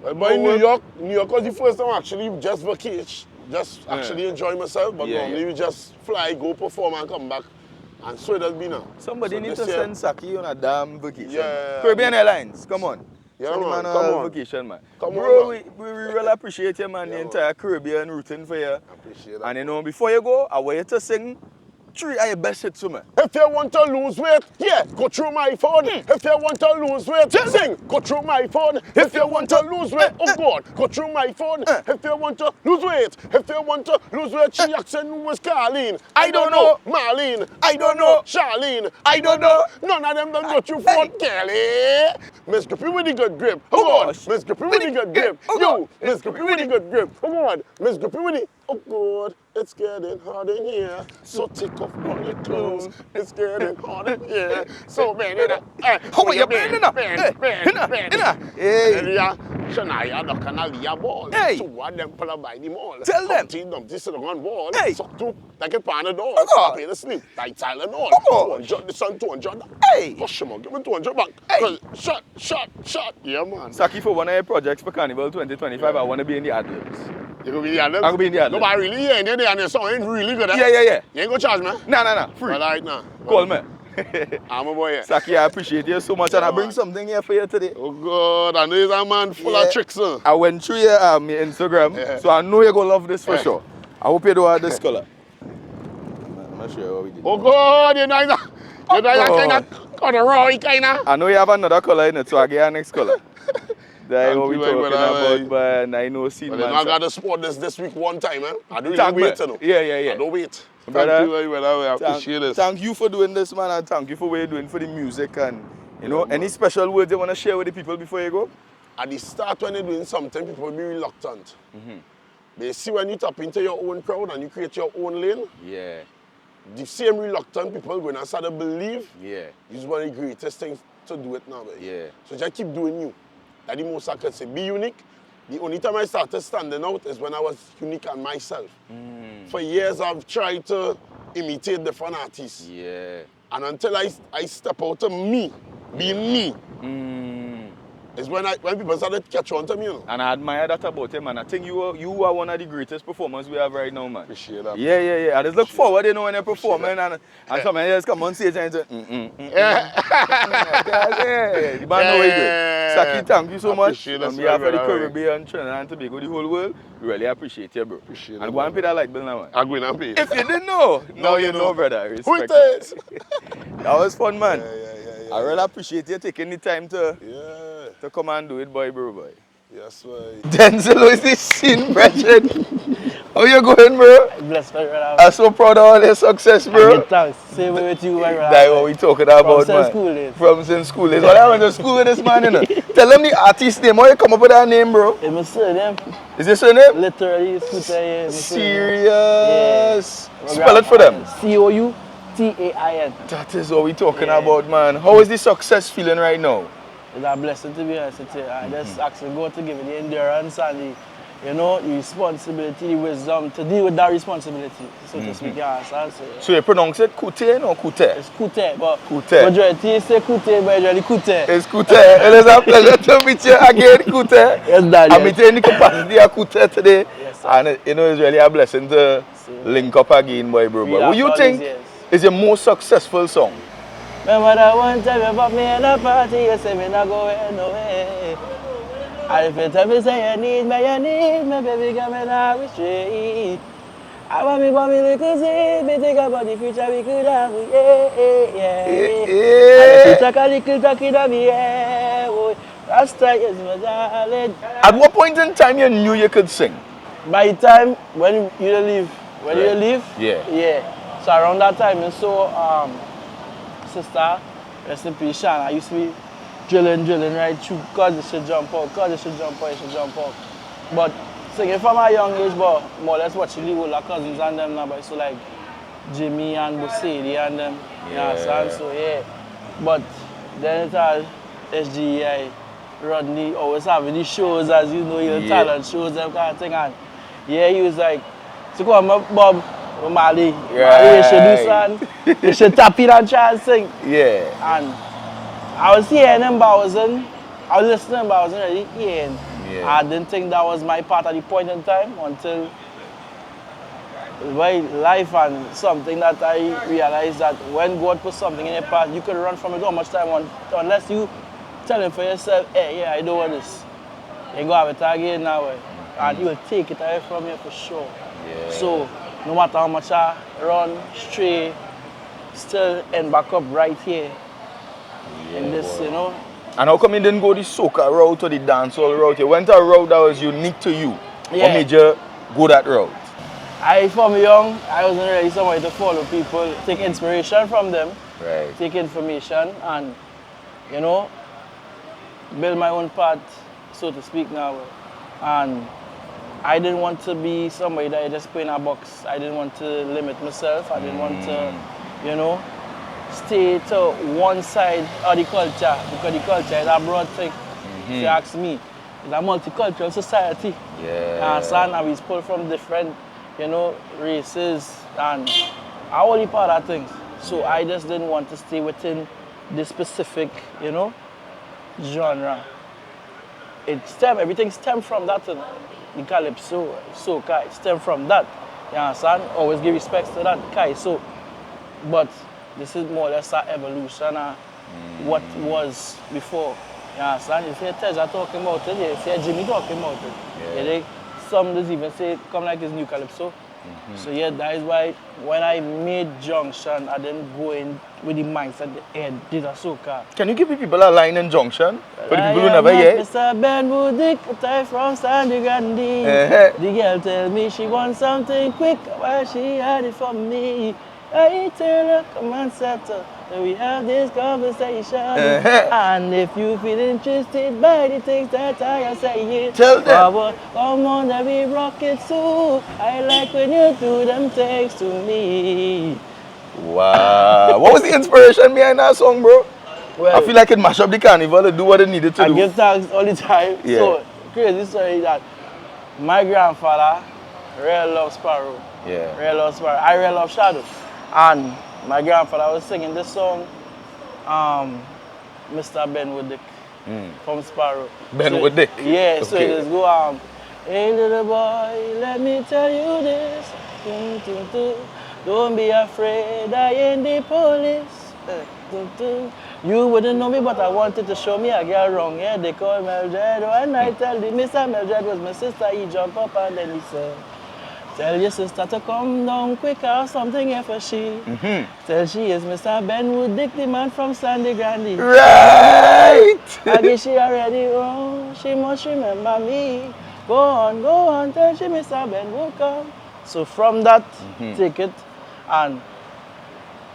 Speaker 3: Well, but in New York was the first time actually just vacation, just
Speaker 1: Yeah.
Speaker 3: actually enjoy myself. But
Speaker 1: Yeah,
Speaker 3: normally
Speaker 1: yeah.
Speaker 3: we just fly, go perform and come back. And so it has been now.
Speaker 1: somebody
Speaker 3: So
Speaker 1: need
Speaker 3: this
Speaker 1: to
Speaker 3: year-
Speaker 1: send Saki on a damn vacation.
Speaker 3: Yeah.
Speaker 1: Caribbean Airlines, come on.
Speaker 3: Yeah,
Speaker 1: Send the
Speaker 3: man,
Speaker 1: man
Speaker 3: come
Speaker 1: on a
Speaker 3: on.
Speaker 1: vacation, man.
Speaker 3: Come on,
Speaker 1: Bro,
Speaker 3: man.
Speaker 1: we really appreciate you, man.
Speaker 3: Yeah,
Speaker 1: The entire Caribbean rooting for you.
Speaker 3: I appreciate that.
Speaker 1: And you know, before you go, I want you to sing 3 of your best hits for me.
Speaker 3: If you want to lose weight, yeah, go through my phone. If you want to lose weight, sing, go through my phone. If you want to lose weight, oh God, go through my phone. If you want to lose weight, if you want to lose weight, she accent was Carlene. I don't know. Marlene. I don't know. Charlene. I don't know. None of them don't go through phone, Kelly. Miss Grippy with the good grip. Oh God.
Speaker 1: gosh.
Speaker 3: Miss Grippy with the good grip. You, Miss Grippy with the good grip. Oh God. Miss Grippy with the, oh God. It's getting hard in here, so take off all your clothes. It's getting hard in here, so man,
Speaker 1: How are you been? Hey.
Speaker 3: Shania, the Canalia ball.
Speaker 1: Hey.
Speaker 3: Two of them pull up by the mall.
Speaker 1: Tell them.
Speaker 3: Dumpty sit on wall.
Speaker 1: Hey.
Speaker 3: So two, like a Panadol.
Speaker 1: Oh, God.
Speaker 3: Pay the sleep. Like Tylenol.
Speaker 1: Oh, God.
Speaker 3: 200, the sun 200.
Speaker 1: Hey.
Speaker 3: Push him on, give me 200 back.
Speaker 1: Hey.
Speaker 3: Shot. Yeah, man.
Speaker 1: Saki, for one of your projects for Carnival 2025, I want to be in the ad-libs.
Speaker 3: You gonna be the ad-libs?
Speaker 1: I will be in the ad-libs.
Speaker 3: No, but I really hear you there and your song ain't really good. Eh?
Speaker 1: Yeah.
Speaker 3: You ain't gonna charge me?
Speaker 1: Nah. Free.
Speaker 3: Well, all right now.
Speaker 1: Call me.
Speaker 3: I'm a boy. Yeah.
Speaker 1: Saki, I appreciate you so much, and I bring
Speaker 3: man.
Speaker 1: something here for you today.
Speaker 3: Oh God, I know he's a man full of tricks, huh?
Speaker 1: I went through your Instagram,
Speaker 3: Yeah.
Speaker 1: so I know you're going to love this for
Speaker 3: Yeah.
Speaker 1: sure. I hope you do have this color. I'm not sure what we did.
Speaker 3: Oh God, you know that kind of raw kind of.
Speaker 1: I know you have another color in it, so I get your next color. That's what we
Speaker 3: Thank you,
Speaker 1: talking about, man. I know scene,
Speaker 3: But
Speaker 1: man.
Speaker 3: I got to support this week one time, man. I don't
Speaker 1: Thank
Speaker 3: even
Speaker 1: me.
Speaker 3: wait, you know.
Speaker 1: Yeah.
Speaker 3: I don't wait.
Speaker 1: Brother,
Speaker 3: Thank you, brother. I appreciate this.
Speaker 1: Thank you for doing this, man, and thank you for what you're doing for the music. And, you know, any
Speaker 3: man.
Speaker 1: special words you want to share with the people before you go?
Speaker 3: At the start, when you're doing something, people will be reluctant. They see when you tap into your own crowd and you create your own lane,
Speaker 1: Yeah.
Speaker 3: the same reluctant people going to start to believe
Speaker 1: Yeah.
Speaker 3: this is one of the greatest things to do it now. Baby.
Speaker 1: Yeah.
Speaker 3: So just keep doing you. That's the most I can say. Be unique. The only time I started standing out is when I was unique at myself. For years, I've tried to imitate different artists.
Speaker 1: Yeah.
Speaker 3: And until I step out of me, being me, is when people started to catch on to me, you know.
Speaker 1: And I admire that about him, man. I think you are one of the greatest performers we have right now, man.
Speaker 3: Appreciate that.
Speaker 1: Yeah. I just look forward, you know, when you're performing and someone else come on stage and say, Yeah. The man know what he doing. Saki, thank you so much. On behalf of the Caribbean, Trinidad and Tobago, the whole world, we really appreciate you, bro.
Speaker 3: Appreciate
Speaker 1: and
Speaker 3: it,
Speaker 1: go and pay that light bill now, man.
Speaker 3: I'm going to pay.
Speaker 1: If you didn't know, now you know, brother. Respect. That was fun, man. I really appreciate you taking the time to come and do it, boy.
Speaker 3: Yes, boy.
Speaker 1: Denzel is the scene, brethren. How you going, bro?
Speaker 4: Bless my brother.
Speaker 1: I'm so proud of all your success, bro.
Speaker 4: Thanks. Same way with you, my brother.
Speaker 1: That's what we talking about, man.
Speaker 4: School days.
Speaker 1: From school days. What I went to school with this man, you know. Tell him the artist name. How you come up with that name, bro?
Speaker 4: It's my surname.
Speaker 1: Is this your name?
Speaker 4: Literally, it's coute, yeah.
Speaker 1: Serious? Yeah. Spell it for them.
Speaker 4: Coutain.
Speaker 1: That is what we talking about, man. How is the success feeling right now?
Speaker 4: It's a blessing to be honest with you. I just actually go to give you the endurance and the, you know, the responsibility, the wisdom to deal with that responsibility, so to speak. Yeah,
Speaker 1: so you pronounce it coute or coute?
Speaker 4: It's coute, but
Speaker 1: coute.
Speaker 4: Majority say coute, but usually coute.
Speaker 1: It's coute. It is a pleasure to meet you again, coute.
Speaker 4: Yes, Dad.
Speaker 1: I'm meeting the capacity of coute today.
Speaker 4: Yes, sir.
Speaker 1: And you know, it's really a blessing to link up again, boy, bro. What do you think is your most successful song?
Speaker 4: Remember that one time you brought me in a party, you say me not go nowhere. And if you tell me say you need me, baby, girl, me not retreat. I want me little sweet, me think about the future we could have, yeah. And if you talk a little talking to me, yeah, Rasta is my darling.
Speaker 1: At what point in time you knew you could sing?
Speaker 4: By the time when you leave, yeah. So around that time, and so sister, rest in peace, Sean, I used to be drilling right through, cause you should jump out. But singing from a young age, but more or less watching the older cousins and them now, but so like Jimmy and Busedi and them, so yeah. But then it had SGI, Rodney always having these shows, as you know, your talent shows, them kind of thing, and he was like, so come on, Bob, Mali, you should do something, you should tap in and try and sing.
Speaker 1: Yeah.
Speaker 4: And I was hearing them, but I was listening, but I wasn't really hearing. I didn't think that was my part at the point in time until my life and something that I realized that when God puts something in your path, you can run from it how much time unless you tell him for yourself, hey, yeah, I don't want this. You go have it again now, and he will take it away from you for sure.
Speaker 1: Yeah.
Speaker 4: So no matter how much I run, stray, still end back up right here in this, you know.
Speaker 1: And how come you didn't go the soca route or the dancehall route? You went a route that was unique to you. What made you go that route?
Speaker 4: From young, I wasn't really somebody to follow people, take inspiration from them, take information, and, you know, build my own path, so to speak now. And I didn't want to be somebody that I just put in a box. I didn't want to limit myself. I didn't want to, you know, stay to one side of the culture, because the culture is a broad thing. If you ask me, it's a multicultural society. And we pull from different, you know, races and all the part of things. So I just didn't want to stay within this specific, you know, genre. Everything stems from that. The calypso, soca, it stems from that. You understand? Always give respect to that, Kai. So, but this is more or less an evolution of what was before. You understand? You hear Teja talking about it, you hear Jimmy talking about it. Some just even say, come like his new calypso.
Speaker 6: So yeah, that is why when I made Junction, I didn't go in with the mindset the head did a soca.
Speaker 1: Can you give the people a line in Junction? For the people who never hear it?
Speaker 6: Mr. Ben Woodick, I from Sandy Grande. The girl tell me she wants something quick, while she had it for me. I tell her, come and settle, and we have this conversation. And if you feel interested by the things that I say,
Speaker 1: tell them.
Speaker 6: Come on, let me rock it too. I like when you do them things to me.
Speaker 1: Wow. What was the inspiration behind that song, bro?
Speaker 6: Well,
Speaker 1: I feel like it mashed up the carnival and do what it needed to do.
Speaker 6: I give thanks all the time.
Speaker 1: Yeah.
Speaker 6: So, crazy story that my grandfather really loves Sparrow.
Speaker 1: Yeah.
Speaker 6: Really loves Sparrow. I really love Shadow. And my grandfather was singing this song, Mr. Ben Woodick from Sparrow.
Speaker 1: Ben Woodick?
Speaker 6: Yeah, so
Speaker 1: okay.
Speaker 6: it just go, hey little boy, let me tell you this. Don't be afraid, I ain't the police. You wouldn't know me, but I wanted to show me I get wrong. Yeah, they call Mildred. When I tell the Mr. Mildred was my sister, he jumped up and then he said, tell your sister to come down quicker, something here for she. Tell she is Mr. Ben Woodick, the man from Sandy Grande.
Speaker 1: Right!
Speaker 6: I guess she already wrong, she must remember me. Go on, tell she Mr. Ben would come. So from that, take it and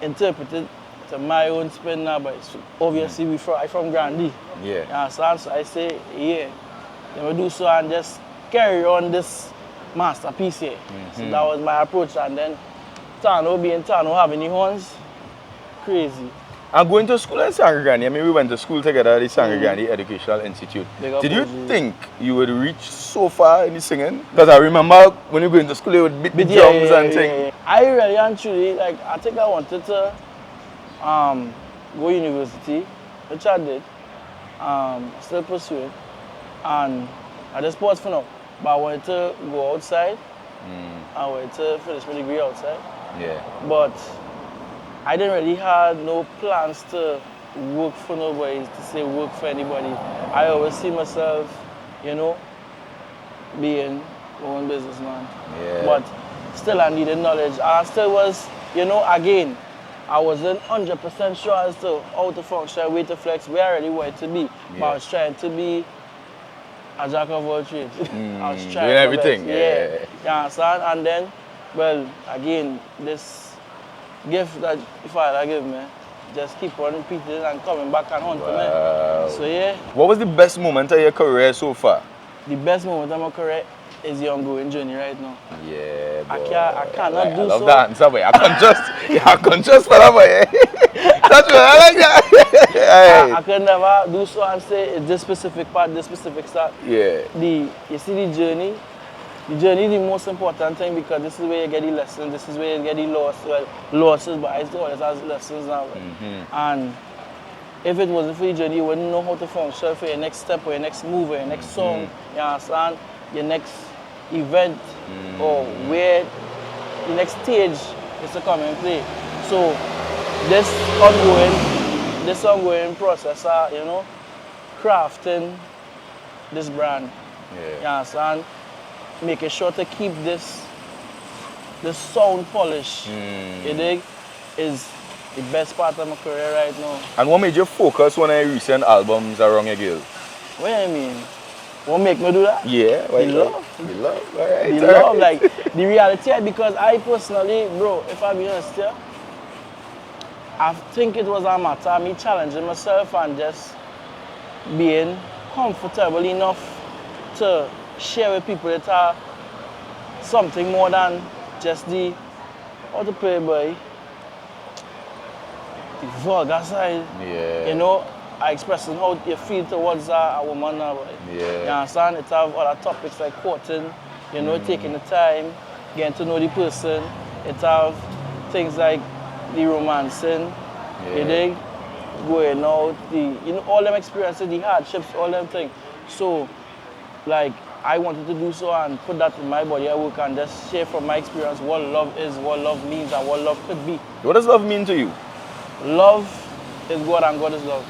Speaker 6: interpret it to my own spin now, but it's obviously I from Grande.
Speaker 1: Yeah.
Speaker 6: You understand? So I say, yeah, let me do so and just carry on this masterpiece here. So that was my approach, and then Tano being Tano having the horns, crazy.
Speaker 1: And going to school in Sangre Grande, I mean we went to school together at the Sangre Grande Educational Institute. Did you think you would reach so far in the singing? Because I remember when you were going to school you would beat the drums and things.
Speaker 6: Yeah. I really and truly, like I think I wanted to go university, which I did, still pursuing, and I just paused for now. But I wanted to go outside. I wanted to finish my degree outside.
Speaker 1: Yeah.
Speaker 6: But I didn't really have no plans to work for nobody, to say work for anybody. I always see myself, you know, being my own businessman.
Speaker 1: Yeah.
Speaker 6: But still I needed knowledge. I still was, you know, again, I wasn't 100% sure as to how to function, way to flex, where I really wanted to be. But I was trying to be a jack of all trades. I was trying
Speaker 1: doing everything.
Speaker 6: Yeah. You understand? And then, well, again, this gift that Father gave me, just keep on repeating and coming back and hunting me. So yeah.
Speaker 1: What was the best moment of your career so far?
Speaker 6: The best moment of my career is the ongoing journey right now.
Speaker 1: Yeah, boy.
Speaker 6: I cannot do so.
Speaker 1: I love that answer, boy. I can just for that, boy. That's what I like that.
Speaker 6: I could never do so and say it's this specific part, this specific start.
Speaker 1: Yeah.
Speaker 6: You see the journey. The journey is the most important thing because this is where you get the lessons, this is where you get the losses, but I still always have lessons now. And if it wasn't for the journey, you wouldn't know how to function for your next step or your next move or your next song, you understand? Your next event or where the next stage is to come and play. So this ongoing process, you know, crafting this brand, you understand? Making sure to keep this sound polish, you dig, is the best part of my career right now.
Speaker 1: And what made you focus on your recent albums around your girl?
Speaker 6: What do you mean? What make me do that?
Speaker 1: Yeah,
Speaker 6: the love.
Speaker 1: The love, all right.
Speaker 6: The love, like the reality, because I personally, bro, if I be honest here, I think it was a matter of me challenging myself and just being comfortable enough to share with people that are something more than just the, how to play, boy, the vulgar side.
Speaker 1: Yeah.
Speaker 6: You know, I expressing how you feel towards a woman now, boy.
Speaker 1: Yeah.
Speaker 6: You understand? It have other topics like courting, you know, taking the time, getting to know the person. It have things like the romancing, you dig? Going out, you know, all them experiences, the hardships, all them things. So, like, I wanted to do so and put that in my body. I work and just share from my experience what love is, what love means, and what love could be.
Speaker 1: What does love mean to you?
Speaker 6: Love is God and God is love.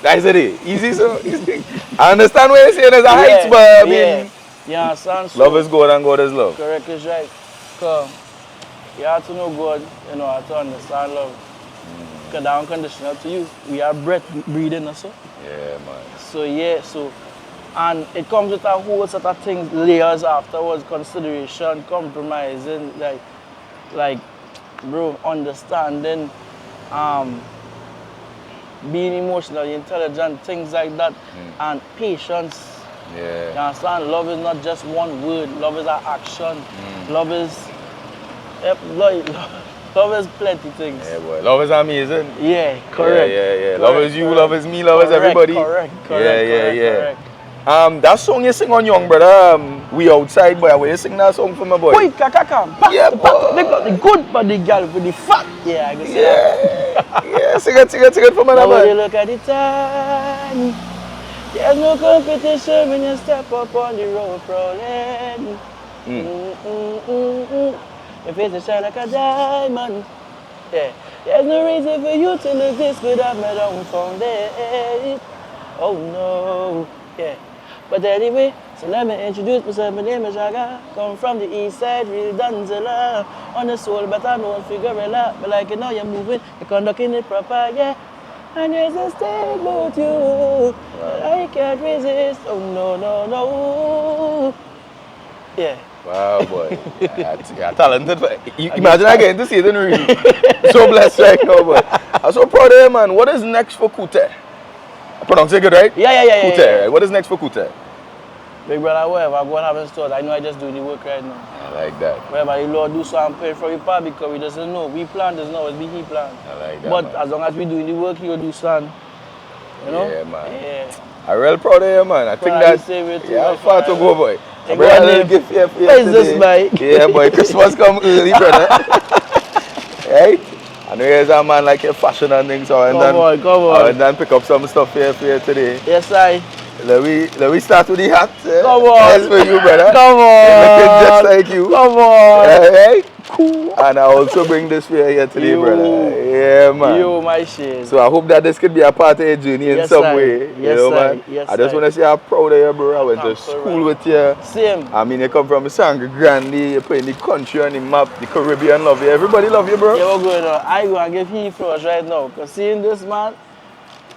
Speaker 1: That's it. Easy, so easy. I understand what you're saying as a heights, but I mean,
Speaker 6: you understand? So,
Speaker 1: love is God and God is love.
Speaker 6: Correct is right. Because you have to know God, you know, have to understand love. Because that unconditional to you. We are breathing also.
Speaker 1: Yeah, man.
Speaker 6: So yeah, and it comes with a whole set of things, layers afterwards, consideration, compromising, like bro, understanding, being emotionally intelligent, things like that, and patience.
Speaker 1: Yeah.
Speaker 6: You understand? Love is not just one word. Love is an action. Love is, love is plenty things.
Speaker 1: Yeah, boy. Love is amazing.
Speaker 6: Yeah, correct.
Speaker 1: Yeah.
Speaker 6: Correct,
Speaker 1: Love is you, love is me, love is everybody.
Speaker 6: Correct.
Speaker 1: Yeah. That song you sing on Young Brother, We Outside, boy. Where you sing that song for my boy?
Speaker 6: Boy, kakaka.
Speaker 1: Yeah, boy.
Speaker 6: They got the good body girl with the fat. Yeah, I can see that.
Speaker 1: Yeah, sing it for my
Speaker 6: Now when you
Speaker 1: boy.
Speaker 6: look at the time, there's no competition when you step up on the road crawling. Your face is shine like a diamond. Yeah. There's no reason for you to look this good at my own foundation. Oh no. Yeah. But anyway, so let me introduce myself. My name is Jaga. Come from the east side, real Danzilla. On the soul, but I know figure it out. But like you know, you're moving, you're conducting it proper, yeah. And there's a thing about you that I can't resist. Oh no. Yeah.
Speaker 1: Wow, boy. Yeah, talented. Imagine I getting to see it in real. So blessed right now, boy. I'm so proud of you, man. What is next for Coute? I pronounce it good, right?
Speaker 6: Yeah.
Speaker 1: Coute, right? What is next for Coute?
Speaker 6: Big brother, whatever, I go and have in stores. I know I just do the work right now.
Speaker 1: I like that.
Speaker 6: Wherever the Lord do so, I'm paid for your part because we doesn't know. We plan this now, it's be he plan.
Speaker 1: I like that.
Speaker 6: But
Speaker 1: man.
Speaker 6: as long as we doing the work, he'll do son. You know?
Speaker 1: Yeah, man.
Speaker 6: Yeah.
Speaker 1: I'm real proud of you, man. I think that. Yeah, far to go, boy.
Speaker 6: Hey,
Speaker 1: Bro,
Speaker 6: what
Speaker 1: a
Speaker 6: name?
Speaker 1: little gift here for you
Speaker 6: Where is
Speaker 1: today.
Speaker 6: this bike?
Speaker 1: Yeah, boy. Christmas come early, brother. Right? I know you're a man like your fashion and things, so I
Speaker 6: Come on.
Speaker 1: went and pick up some stuff here for you today.
Speaker 6: Yes, I.
Speaker 1: Let me start with the hat.
Speaker 6: Come on.
Speaker 1: That's for you, brother.
Speaker 6: Come on.
Speaker 1: You're looking just like you.
Speaker 6: Come on.
Speaker 1: Right? Cool. And I also bring this for you here today, brother. Yeah, man.
Speaker 6: Yo, my shit.
Speaker 1: So I hope that this could be a part of your journey in some way.
Speaker 6: Yes,
Speaker 1: you know, man.
Speaker 6: Yes,
Speaker 1: I just want to say I'm proud of you, bro. I went to school with you.
Speaker 6: Same.
Speaker 1: I mean, you come from Sangre Grande, you play in the country on the map, the Caribbean love you. Everybody love you, bro.
Speaker 6: Yeah, what's going on? I go and give him flowers right now. Because seeing this man,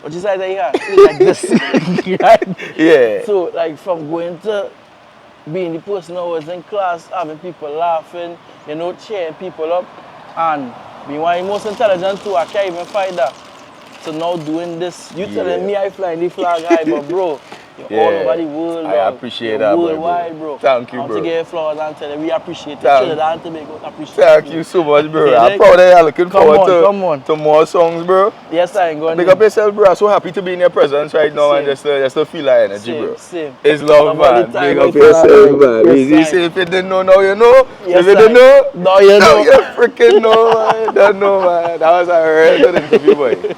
Speaker 6: what you say that here? It's like this. Right?
Speaker 1: Yeah.
Speaker 6: So, like, from going to being the person who was in class, having people laughing, you know, cheering people up, and being one of the most intelligent too, I can't even find that. So now doing this, you telling me I fly the flag high, but bro, you're all over the world,
Speaker 1: I appreciate that,
Speaker 6: worldwide, bro.
Speaker 1: Thank you, bro.
Speaker 6: I want to give flowers and tell you we appreciate it. Trinidad and Tobago appreciate it.
Speaker 1: Thank you so much, bro.
Speaker 6: Okay,
Speaker 1: I'm proud of you. Looking forward
Speaker 6: to
Speaker 1: more songs, bro.
Speaker 6: Yes, I ain't going
Speaker 1: Big up yourself, bro. I'm so happy to be in your presence right now and just to feel that energy, bro.
Speaker 6: Same.
Speaker 1: It's love, man.
Speaker 6: Big
Speaker 1: up yourself, man.
Speaker 6: Yes,
Speaker 1: Easy. Say if you didn't know, now you know.
Speaker 6: Yes,
Speaker 1: if you didn't know,
Speaker 6: now you know.
Speaker 1: Now you freaking know, man. You don't know, man. That was a real good interview, boy.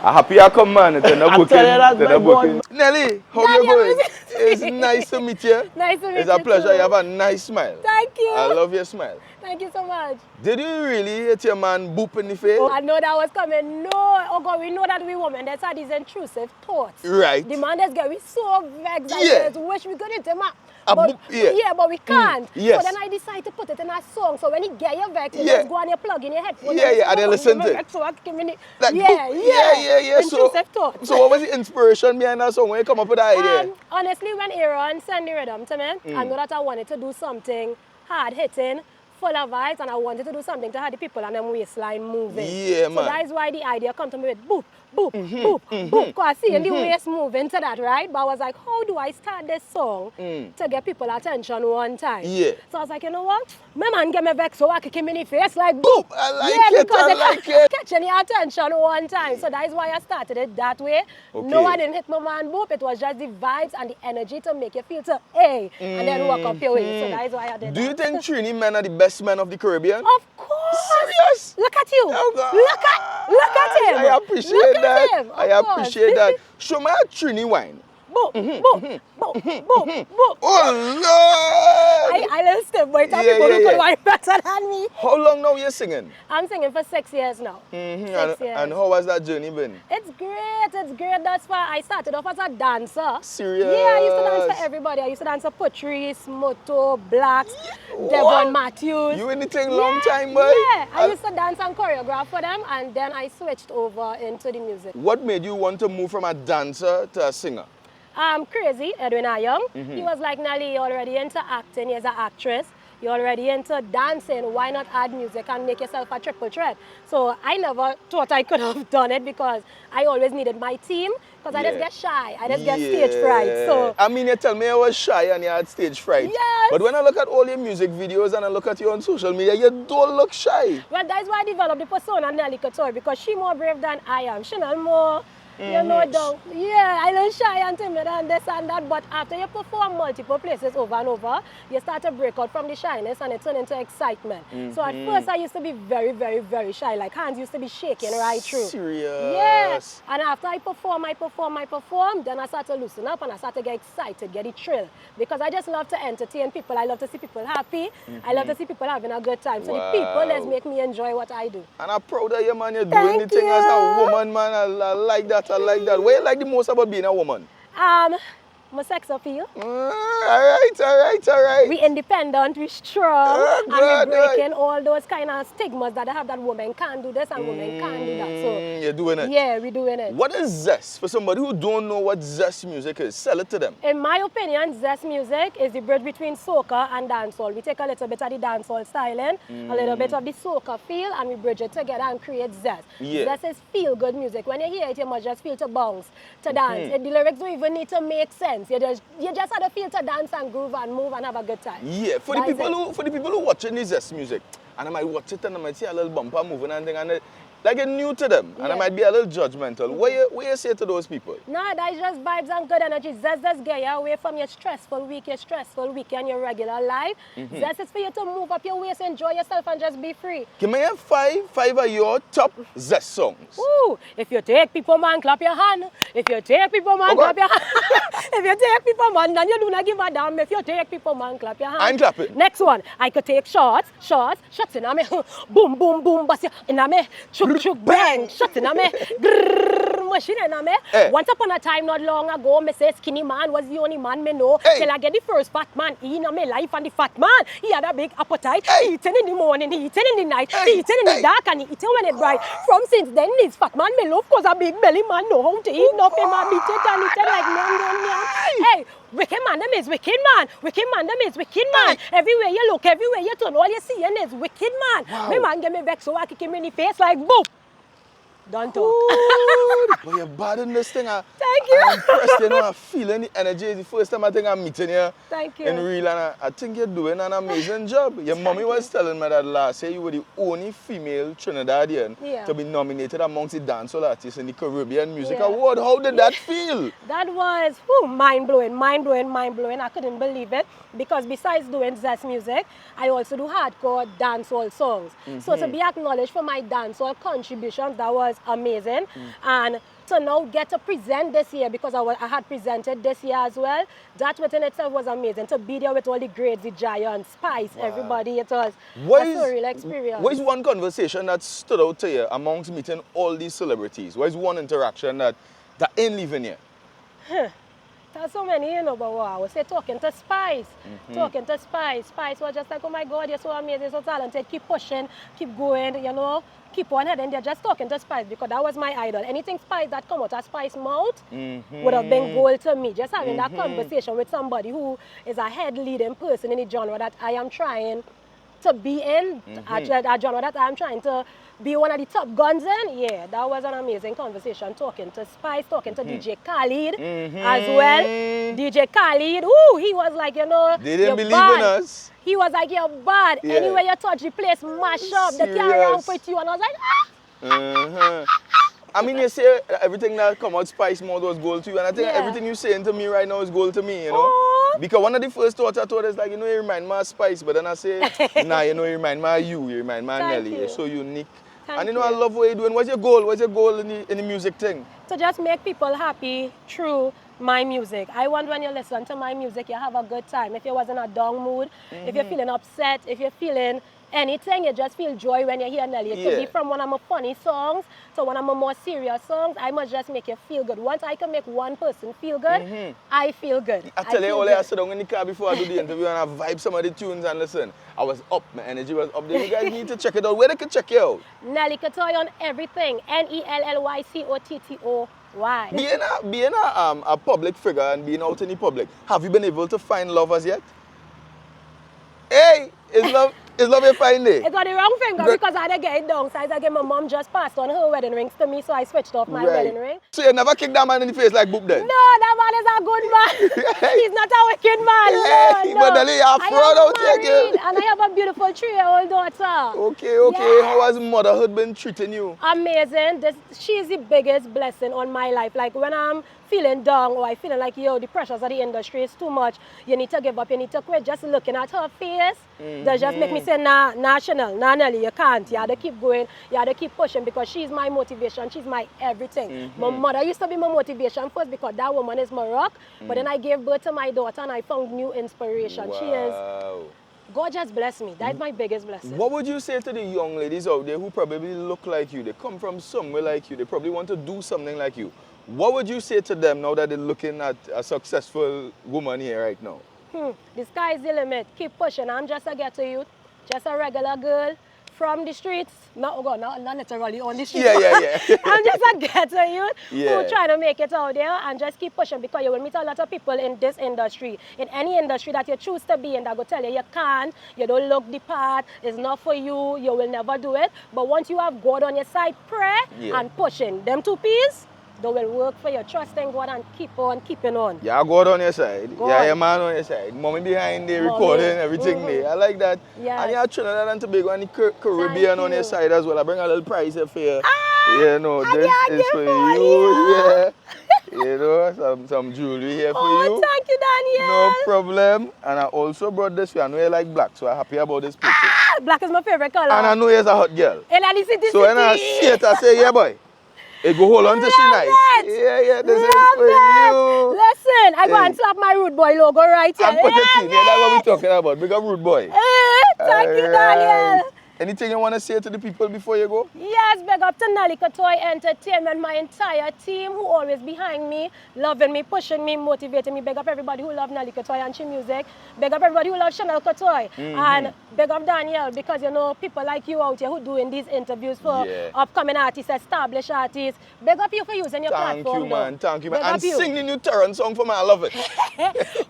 Speaker 1: I'm happy I come, man. It's not booking. Nelly, how you going? It's nice to meet you.
Speaker 5: Nice to meet you.
Speaker 1: It's a pleasure. You have a nice smile.
Speaker 5: Thank you.
Speaker 1: I love your smile.
Speaker 5: Thank you so much.
Speaker 1: Did you really hit your man boop in the face?
Speaker 5: Oh, I know that was coming. No. Oh God, we know that we women, that's how these intrusive thoughts.
Speaker 1: Right.
Speaker 5: The man that's getting so vexed.
Speaker 1: Yeah.
Speaker 5: I just wish we could hit him up.
Speaker 1: But,
Speaker 5: yeah, but we can't.
Speaker 1: Yes.
Speaker 5: So then I decided to put it in a song. So when he get your vex, you
Speaker 1: Yeah.
Speaker 5: just go on your plug in your headphone.
Speaker 1: Yeah, and then listen to it.
Speaker 5: So I give me
Speaker 1: Like,
Speaker 5: yeah. Intrusive thoughts.
Speaker 1: So what was the inspiration behind that song when you come up with that idea?
Speaker 5: Honestly, when Aaron sent the rhythm to me, I know that I wanted to do something hard hitting, full of vibes, and I wanted to do something to have the people and them waistline moving.
Speaker 1: Yeah,
Speaker 5: so
Speaker 1: man.
Speaker 5: that is why the idea come to me with boop, boop, boop, boop. Because I see the waist moving to that, right? But I was like, how do I start this song to get people attention one time?
Speaker 1: Yeah.
Speaker 5: So I was like, you know what? My man get me vex so I kick him in the face like boop.
Speaker 1: I like it.
Speaker 5: Catch any attention one time. So that is why I started it that way.
Speaker 1: Okay.
Speaker 5: No, I didn't hit my man boop. It was just the vibes and the energy to make you feel to hey, and then walk up your way. So that is why I did
Speaker 1: Do you
Speaker 5: that.
Speaker 1: think Trini men are the best men of the Caribbean?
Speaker 5: Of course.
Speaker 1: Serious?
Speaker 5: Look at you.
Speaker 1: Oh, God.
Speaker 5: Look at him.
Speaker 1: I appreciate
Speaker 5: Look
Speaker 1: that.
Speaker 5: At him.
Speaker 1: I appreciate that. Show me a Trini wine.
Speaker 5: Boop. boop, boop, boop, boop, boop.
Speaker 1: Oh, Lord!
Speaker 5: I little step boy,
Speaker 1: Yeah,
Speaker 5: people who
Speaker 1: yeah,
Speaker 5: could
Speaker 1: yeah.
Speaker 5: write better than me.
Speaker 1: How long now you singing?
Speaker 5: I'm singing for 6 years now. 6 years.
Speaker 1: And how has that journey been?
Speaker 5: It's great. That's why I started off as a dancer.
Speaker 1: Serious?
Speaker 5: Yeah, I used to dance for everybody. I used to dance for Patrice, Moto, Blacks,
Speaker 1: What?
Speaker 5: Devon Matthews.
Speaker 1: You in the thing long time, boy?
Speaker 5: Yeah, I used to dance and choreograph for them, and then I switched over into the music.
Speaker 1: What made you want to move from a dancer to a singer?
Speaker 5: Crazy, Edwin Young. He was like, Nelly, you're already into acting, you're an actress. You're already into dancing, why not add music and make yourself a triple threat? So I never thought I could have done it because I always needed my team because I just get shy, I just get stage fright. So
Speaker 1: I mean, you tell me I was shy and you had stage fright.
Speaker 5: Yes.
Speaker 1: But when I look at all your music videos and I look at you on social media, you don't look shy.
Speaker 5: well, that's why I developed the persona Nelly Couture because she's more brave than I am. She's not more, you know, down. Yeah, I don't shy and timid and this and that, but after you perform multiple places over and over, you start to break out from the shyness and it turns into excitement. So at first I used to be very, very, very shy. Like hands used to be shaking right through.
Speaker 1: Serious?
Speaker 5: Yes. And after I perform, then I start to loosen up and I start to get excited, get the thrill. Because I just love to entertain people. I love to see people happy. I love to see people having a good time. So the people just make me enjoy what I do.
Speaker 1: And I'm proud of you, man. You're
Speaker 5: Thank
Speaker 1: doing the thing as a
Speaker 5: you.
Speaker 1: woman, man. I like that. I like that. What you like the most about being a woman?
Speaker 5: My sex appeal.
Speaker 1: All right.
Speaker 5: We independent, we strong, and
Speaker 1: good,
Speaker 5: we breaking all those kind of stigmas that I have that women can't do this and women can't do that. So
Speaker 1: You're doing it?
Speaker 5: yeah, we're doing it.
Speaker 1: What is zest? For somebody who don't know what zest music is, sell it to them.
Speaker 5: In my opinion, zest music is the bridge between soca and dancehall. We take a little bit of the dancehall styling, a little bit of the soca feel, and we bridge it together and create zest.
Speaker 1: Yeah.
Speaker 5: Zest is feel-good music. When you hear it, you must just feel to bounce, to dance. The lyrics don't even need to make sense. You just have to feel to dance and groove and move and have a good time.
Speaker 1: Yeah, for the people who watching this zest music, and I might watch it and I might see a little bumper moving and thing, and like it's new to them, and I might be a little judgmental. What you say to those people?
Speaker 5: No, that's just vibes and good energy. Zest get you away from your stressful week, and your regular life. Zest is for you to move up your waist, enjoy yourself, and just be free.
Speaker 1: Give me five of your top zest songs.
Speaker 5: Ooh, if you take people, man, clap your hand. If you take people, man, clap your hand. If you take people, man, then you do not give a damn. If you take people, man, clap your hand.
Speaker 1: I'm clapping.
Speaker 5: Next one, I could take shots in a me, boom, boom, boom, bust in a me, chuk, bang, shots in a me, grrrr, machine in a me. Once upon a time, not long ago, me say skinny man was the only man me know. Till I get the first fat man in a me life, and the fat man, he had a big appetite. Eating in the morning, eating in the night, eating in the dark, and eating when it bright. From since then, this fat man me love, cause a big belly man know how to eat. Nothing man beat it and eat it like man. Hey, wicked man, them is wicked man. Wicked man, them is wicked man. Everywhere you look, everywhere you turn, all you see is wicked man.
Speaker 1: Wow.
Speaker 5: My man get me back so I kick him in the face like boop. Don't talk.
Speaker 1: But you're bad in this thing.
Speaker 5: Thank you.
Speaker 1: I'm impressed, you know, I'm feeling the energy. It's the first time I think I'm meeting you.
Speaker 5: Thank you.
Speaker 1: In real, and I think you're doing an amazing job. Your mommy was telling me that last year you were the only female Trinidadian to be nominated amongst the dancehall artists in the Caribbean Music Award. How did that feel?
Speaker 5: That was mind-blowing. I couldn't believe it because besides doing zest music, I also do hardcore dancehall songs. So to be acknowledged for my dancehall contributions, that was amazing. And to now get to present this year, because I had presented this year as well, that within itself was amazing. To be there with all the greats, the giants, Spice, everybody, it was a surreal experience.
Speaker 1: What is one conversation that stood out to you amongst meeting all these celebrities? What is one interaction that ain't leaving you?
Speaker 5: There's so many, you know, but wow, I would say talking to Spice. Spice was just like, oh my God, you're so amazing, so talented, keep pushing, keep going, you know, keep on heading. They're just talking to Spice because that was my idol. Anything Spice that come out of Spice's mouth would have been gold to me. Just having that conversation with somebody who is a head leading person in the genre that I am trying to be in, a genre that I'm trying to be one of the top guns in. Yeah, that was an amazing conversation, talking to Spice, talking to DJ Khalid as well. DJ Khalid, he was like, you know,
Speaker 1: they didn't believe in us.
Speaker 5: He was like, you're bad.
Speaker 1: Yeah.
Speaker 5: Anywhere you touch the place, mash up. They can't around with you. And I was like,
Speaker 1: I mean, you say everything that come out Spice mode was gold to you, and I think everything you're saying to me right now is gold to me, you know? Because one of the first thoughts I thought is like, you know, you remind me of Spice, but then I say, nah, you know, you remind me of you remind me of Nelly. You're so unique. And you know, I love what you're doing. What's your goal? What's your goal in the music thing?
Speaker 5: To just make people happy through
Speaker 7: my music. I want when you listen to my music, you have a good time. If you was in a down mood, if you're feeling upset, if you're feeling anything, you just feel joy when you hear Nelly. It could be from one of my funny songs to one of my more serious songs. I must just make you feel good. Once I can make one person feel good, I feel good.
Speaker 1: I tell you, all I sit down in the car before I do the interview and I vibe some of the tunes and listen. I was up, my energy was up there. You guys need to check it out. Where they can check you out?
Speaker 7: Nelly Couture on everything. NELLYCOTTOY.
Speaker 1: Being a public figure and being out in the public, have you been able to find lovers yet? Hey, is love you find it?
Speaker 7: It got the wrong finger because I had to get it down. So I said, my mom just passed on her wedding rings to me, so I switched off my wedding ring.
Speaker 1: So you never kicked that man in the face like Boop then?
Speaker 7: No, that man is a good man. He's not a wicked man.
Speaker 1: Hey,
Speaker 7: no.
Speaker 1: But then you are fraud out here, girl.
Speaker 7: And I have a beautiful 3-year-old daughter.
Speaker 1: Okay. Yes. How has motherhood been treating you?
Speaker 7: Amazing. She's the biggest blessing on my life. Like when I'm feeling down or I feeling like, yo, the pressures of the industry is too much, you need to give up, you need to quit. Just looking at her face, that just make me say, nah, Chanel, nah, Nelly, you can't. You have to keep going, you have to keep pushing because she's my motivation, she's my everything. My mother used to be my motivation first because that woman is my rock, but then I gave birth to my daughter and I found new inspiration.
Speaker 1: Wow.
Speaker 7: She is, God just bless me. That's my biggest blessing.
Speaker 1: What would you say to the young ladies out there who probably look like you, they come from somewhere like you, they probably want to do something like you? What would you say to them now that they're looking at a successful woman here right now?
Speaker 7: The sky is the limit. Keep pushing. I'm just a ghetto youth, just a regular girl from the streets. Not literally on the streets.
Speaker 1: Yeah.
Speaker 7: I'm just a ghetto youth who try to make it out there and just keep pushing because you will meet a lot of people in this industry, in any industry that you choose to be in, that will tell you can't, you don't look the part, it's not for you, you will never do it. But once you have God on your side, pray and pushing. Them 2 P's, they will work for you. Trust in God and keep on keeping on.
Speaker 1: Yeah, God on your side. Yeah, your man on your side. Mommy behind there, recording everything there. I like that.
Speaker 7: Yes.
Speaker 1: And you have Trinidad and Tobago and the Caribbean on your side as well. I bring a little prize here for you. Yeah, no, this is for you. Yeah. You know, some jewelry here for you.
Speaker 7: Oh, thank you, Daniel.
Speaker 1: No problem. And I also brought this for you. I know you like black, so I'm happy about this picture.
Speaker 7: Black is my favorite color.
Speaker 1: And I know you're a hot girl.
Speaker 7: In the city.
Speaker 1: So when I see it, I say, yeah, boy. It go hold on to she nice. Yeah, this is for you.
Speaker 7: Listen, I go and slap my Rude Boy logo right here.
Speaker 1: And put it in. Yeah, that's what we're talking about. Big up Rude Boy.
Speaker 7: Thank you, Daniel.
Speaker 1: Anything you want to say to the people before you go?
Speaker 7: Yes, big up to Nelly Couture Entertainment, my entire team who always behind me, loving me, pushing me, motivating me. Big up everybody who love Nelly Couture and she music. Big up everybody who love Chanel Couture. And big up Daniel, because you know people like you out here who doing these interviews for upcoming artists, established artists. Big up you for using your platform.
Speaker 1: Thank you, man. Thank you, man.
Speaker 7: Big
Speaker 1: And sing the new Terrence song for me. I love it.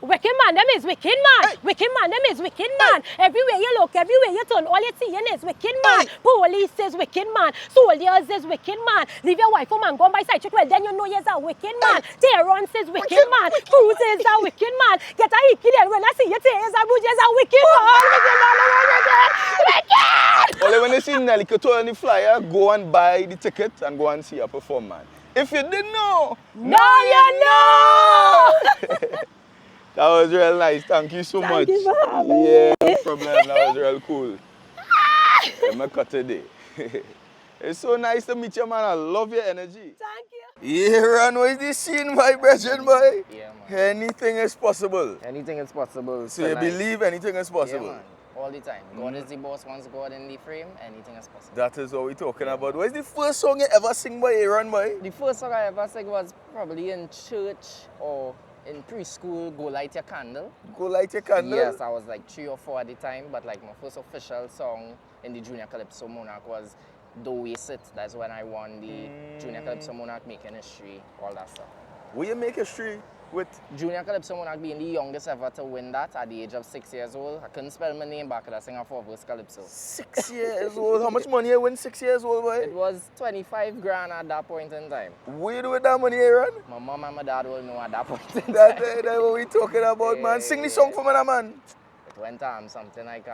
Speaker 7: Wicked man, them is wicked man. Wicked man, them is wicked man. Everywhere you look, everywhere you turn, all you see is wicked man. Police is wicked man. Soldiers is wicked man. Leave your wife home and go and buy side chick, well then you know you're a wicked man. Terrence is wicked man. Cruz is a wicked man. Get a hickey there when I see you, Terrence Abuja is a wicked man. Wicked!
Speaker 1: Only when you see Nelly Couture on the flyer, go and buy the ticket and go and see her perform, man. If you didn't know,
Speaker 7: now you know!
Speaker 1: That was real nice. Thank you so much.
Speaker 7: Thank you for having me.
Speaker 1: Yeah, no problem. That was real cool. I'm a cut today. It's so nice to meet you, man. I love your energy.
Speaker 7: Thank you.
Speaker 1: Yeah, Ron, what is this scene, my brethren, boy?
Speaker 8: Yeah, man.
Speaker 1: Anything is possible.
Speaker 8: Anything is possible.
Speaker 1: So you believe anything is possible?
Speaker 8: Yeah, man. All the time. God is the boss. Once God in the frame, anything is possible.
Speaker 1: That is what we're talking about. What is the first song you ever sing by Aaron, boy?
Speaker 8: The first song I ever sang was probably in church or in preschool, Go Light Your Candle.
Speaker 1: Go Light Your Candle?
Speaker 8: Yes, I was like 3 or 4 at the time, but like my first official song in the Junior Calypso Monarch was Do We Sit. That's when I won the Junior Calypso Monarch Making History, all that stuff.
Speaker 1: Will you make history with?
Speaker 8: Junior Calypso Monarch being the youngest ever to win that at the age of 6 years old. I couldn't spell my name back, I sang a 4-verse Calypso.
Speaker 1: 6 years old? How much money you win 6 years old, boy?
Speaker 8: It was 25 grand at that point in time.
Speaker 1: What you do with that money, Aaron?
Speaker 8: My mom and my dad will know at that point in time.
Speaker 1: That's what we're talking about, man. Sing the song for me, man.
Speaker 8: It went something like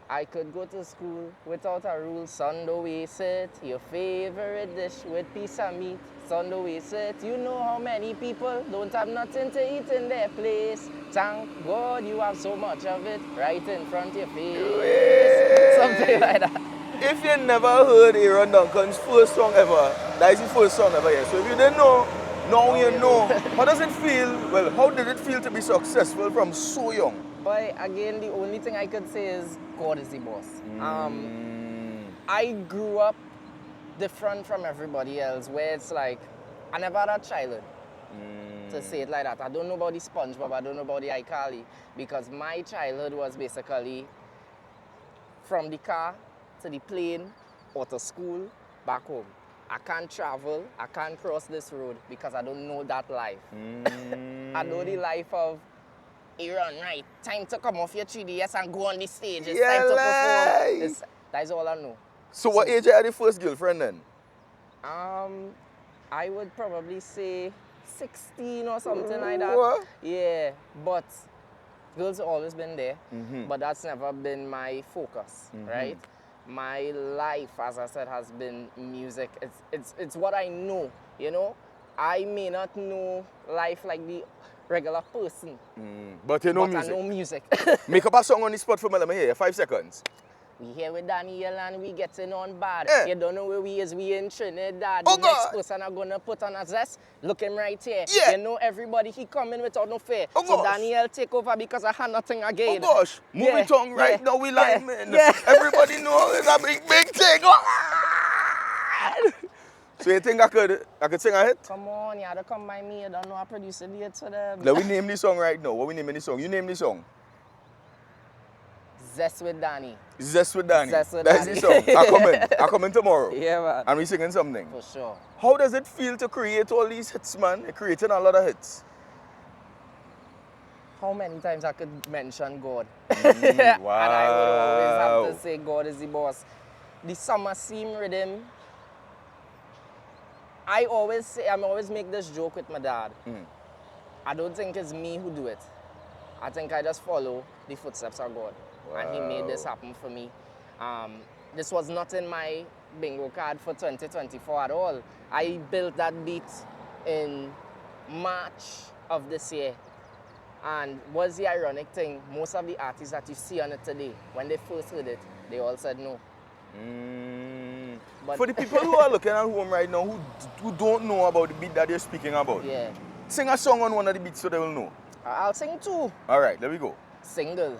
Speaker 8: I could go to school without a rule. Son, do we sit? Your favorite dish with piece of meat. Son, do we sit? You know how many people don't have nothing to eat in their place. Thank God you have so much of it right in front of your face. Something like that.
Speaker 1: If you never heard Aaron Duncan's first song ever, that is the first song ever, yes. So if you didn't know, Now you know. How does it feel? Well, how did it feel to be successful from so young?
Speaker 8: But again, the only thing I could say is God is the boss. I grew up different from everybody else, where it's like, I never had a childhood, to say it like that. I don't know about the SpongeBob, I don't know about the iCarly, because my childhood was basically from the car to the plane or to school, back home. I can't travel, I can't cross this road because I don't know that life. I know the life of Aaron, right? Time to come off your 3DS and go on the stage. It's time to perform. That's all I know.
Speaker 1: So what age you had your first girlfriend then?
Speaker 8: I would probably say 16 or something like that.
Speaker 1: What?
Speaker 8: Yeah, but girls have always been there, but that's never been my focus, right? My life, as I said, has been music. It's what I know, you know? I may not know life like the regular person,
Speaker 1: but you know
Speaker 8: but
Speaker 1: music.
Speaker 8: I know music.
Speaker 1: Make up a song on the spot for me, let me hear you. 5 seconds.
Speaker 8: We here with Daniel and we getting on bad.
Speaker 1: Yeah.
Speaker 8: You don't know where we is, we in Trinidad.
Speaker 1: Oh
Speaker 8: the next
Speaker 1: God.
Speaker 8: person are gonna put on a zest. Look him right here.
Speaker 1: Yeah.
Speaker 8: You know everybody, he coming without no fear.
Speaker 1: Oh
Speaker 8: so
Speaker 1: gosh.
Speaker 8: Daniel take over because I had nothing again.
Speaker 1: Oh gosh, movie tongue right now, we like man. Everybody know it's a big thing. So you think I could sing a hit?
Speaker 8: Come on, you had to come by me. You don't know I produce the hits for them.
Speaker 1: Let me name the song right now. What we name the song? You name the song.
Speaker 8: Zest with Danny.
Speaker 1: Zest with Danny.
Speaker 8: Zest with
Speaker 1: That's
Speaker 8: Danny.
Speaker 1: the song. I come in tomorrow.
Speaker 8: Yeah, man.
Speaker 1: And we singing something.
Speaker 8: For sure.
Speaker 1: How does it feel to create all these hits, man? You're creating a lot of hits.
Speaker 8: How many times I could mention God?
Speaker 1: Wow.
Speaker 8: And I would always have to say God is the boss. The summer seam rhythm, I always make this joke with my dad. I don't think it's me who do it. I think I just follow the footsteps of God. Wow. And he made this happen for me. This was not in my bingo card for 2024 at all. I built that beat in March of this year. And what's the ironic thing? Most of the artists that you see on it today, when they first heard it, they all said no. But
Speaker 1: for the people who are looking at home right now who don't know about the beat that you're speaking about, sing a song on one of the beats so they will know.
Speaker 8: I'll sing two.
Speaker 1: All right, there we go.
Speaker 8: Single.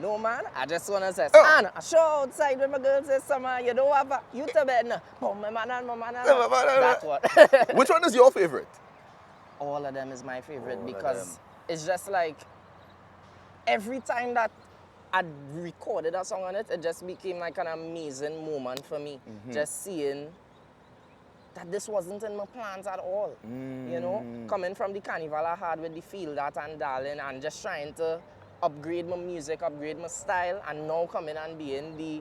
Speaker 8: No, man, I just want to say, man, I show outside when my girl says, summer, you don't have a, you to bed now. Boom, my man. That's what.
Speaker 1: Which one is your favorite?
Speaker 8: All of them is my favorite because it's just like, every time that I recorded a song on it, it just became like an amazing moment for me. Just seeing that this wasn't in my plans at all. You know, coming from the carnival I had with the Field Art and Darling and just trying to upgrade my music, upgrade my style, and now coming and being the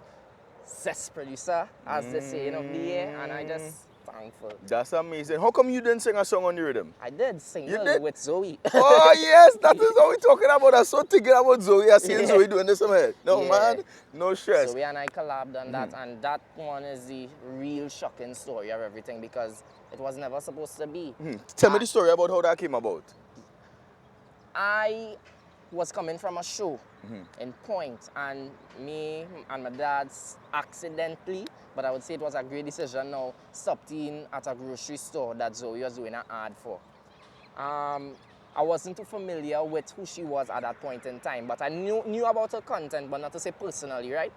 Speaker 8: zest producer, as the saying of the year, and I just thankful.
Speaker 1: That's amazing. How come you didn't sing a song on the rhythm?
Speaker 8: I did sing with Zoe.
Speaker 1: Oh yes, that is what we're talking about. I'm so thinking about Zoe. I seen Zoe doing this somewhere. No man, no stress.
Speaker 8: Zoe and I collabed on that, and that one is the real shocking story of everything because it was never supposed to be.
Speaker 1: Tell me the story about how that came about.
Speaker 8: I was coming from a show in Point, and me and my dad accidentally, but I would say it was a great decision now, stopped in at a grocery store that Zoe was doing an ad for. I wasn't too familiar with who she was at that point in time, but I knew about her content, but not to say personally, right?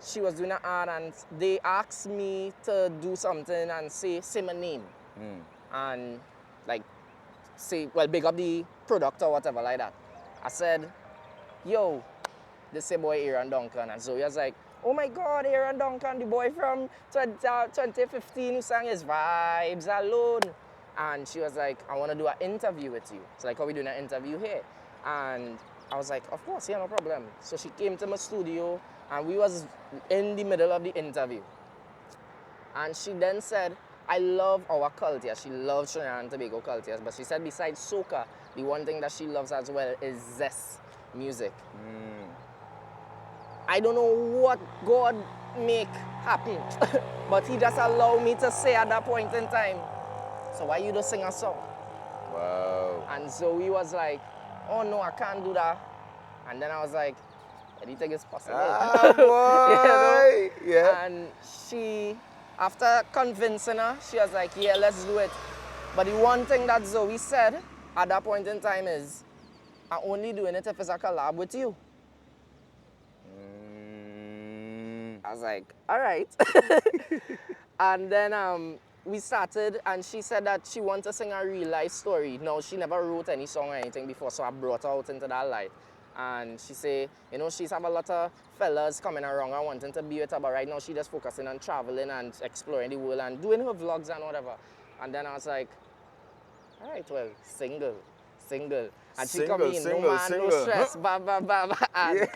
Speaker 8: She was doing an ad, and they asked me to do something and say my name. And like, say, well, big up the product or whatever like that. I said, yo, this is boy Aaron Duncan. And Zoe was like, oh my God, Aaron Duncan, the boy from 2015 who sang his Vibes Alone. And she was like, I want to do an interview with you. It's like, are we doing an interview here? And I was like, of course, yeah, no problem. So she came to my studio, and we was in the middle of the interview. And she then said, I love our culture. She loves Trinidad and Tobago cultures. But she said besides soca, the one thing that she loves as well is zest music. I don't know what God make happen, but he just allowed me to say at that point in time, so why you don't sing a song?
Speaker 1: Wow.
Speaker 8: And Zoe was like, oh no, I can't do that. And then I was like, anything is possible.
Speaker 1: Ah, boy.
Speaker 8: You know? Yeah. And she, after convincing her, she was like, yeah, let's do it. But the one thing that Zoe said at that point in time is, I'm only doing it if it's a collab with you. I was like, all right. And then we started, and she said that she wanted to sing a real life story. No, she never wrote any song or anything before, so I brought her out into that light. And she say, you know, she's have a lot of fellas coming around and wanting to be with her, but right now she just focusing on traveling and exploring the world and doing her vlogs and whatever. And then I was like, all right, well, single. And she come in, no man, no stress, ba, ba, ba, ba. And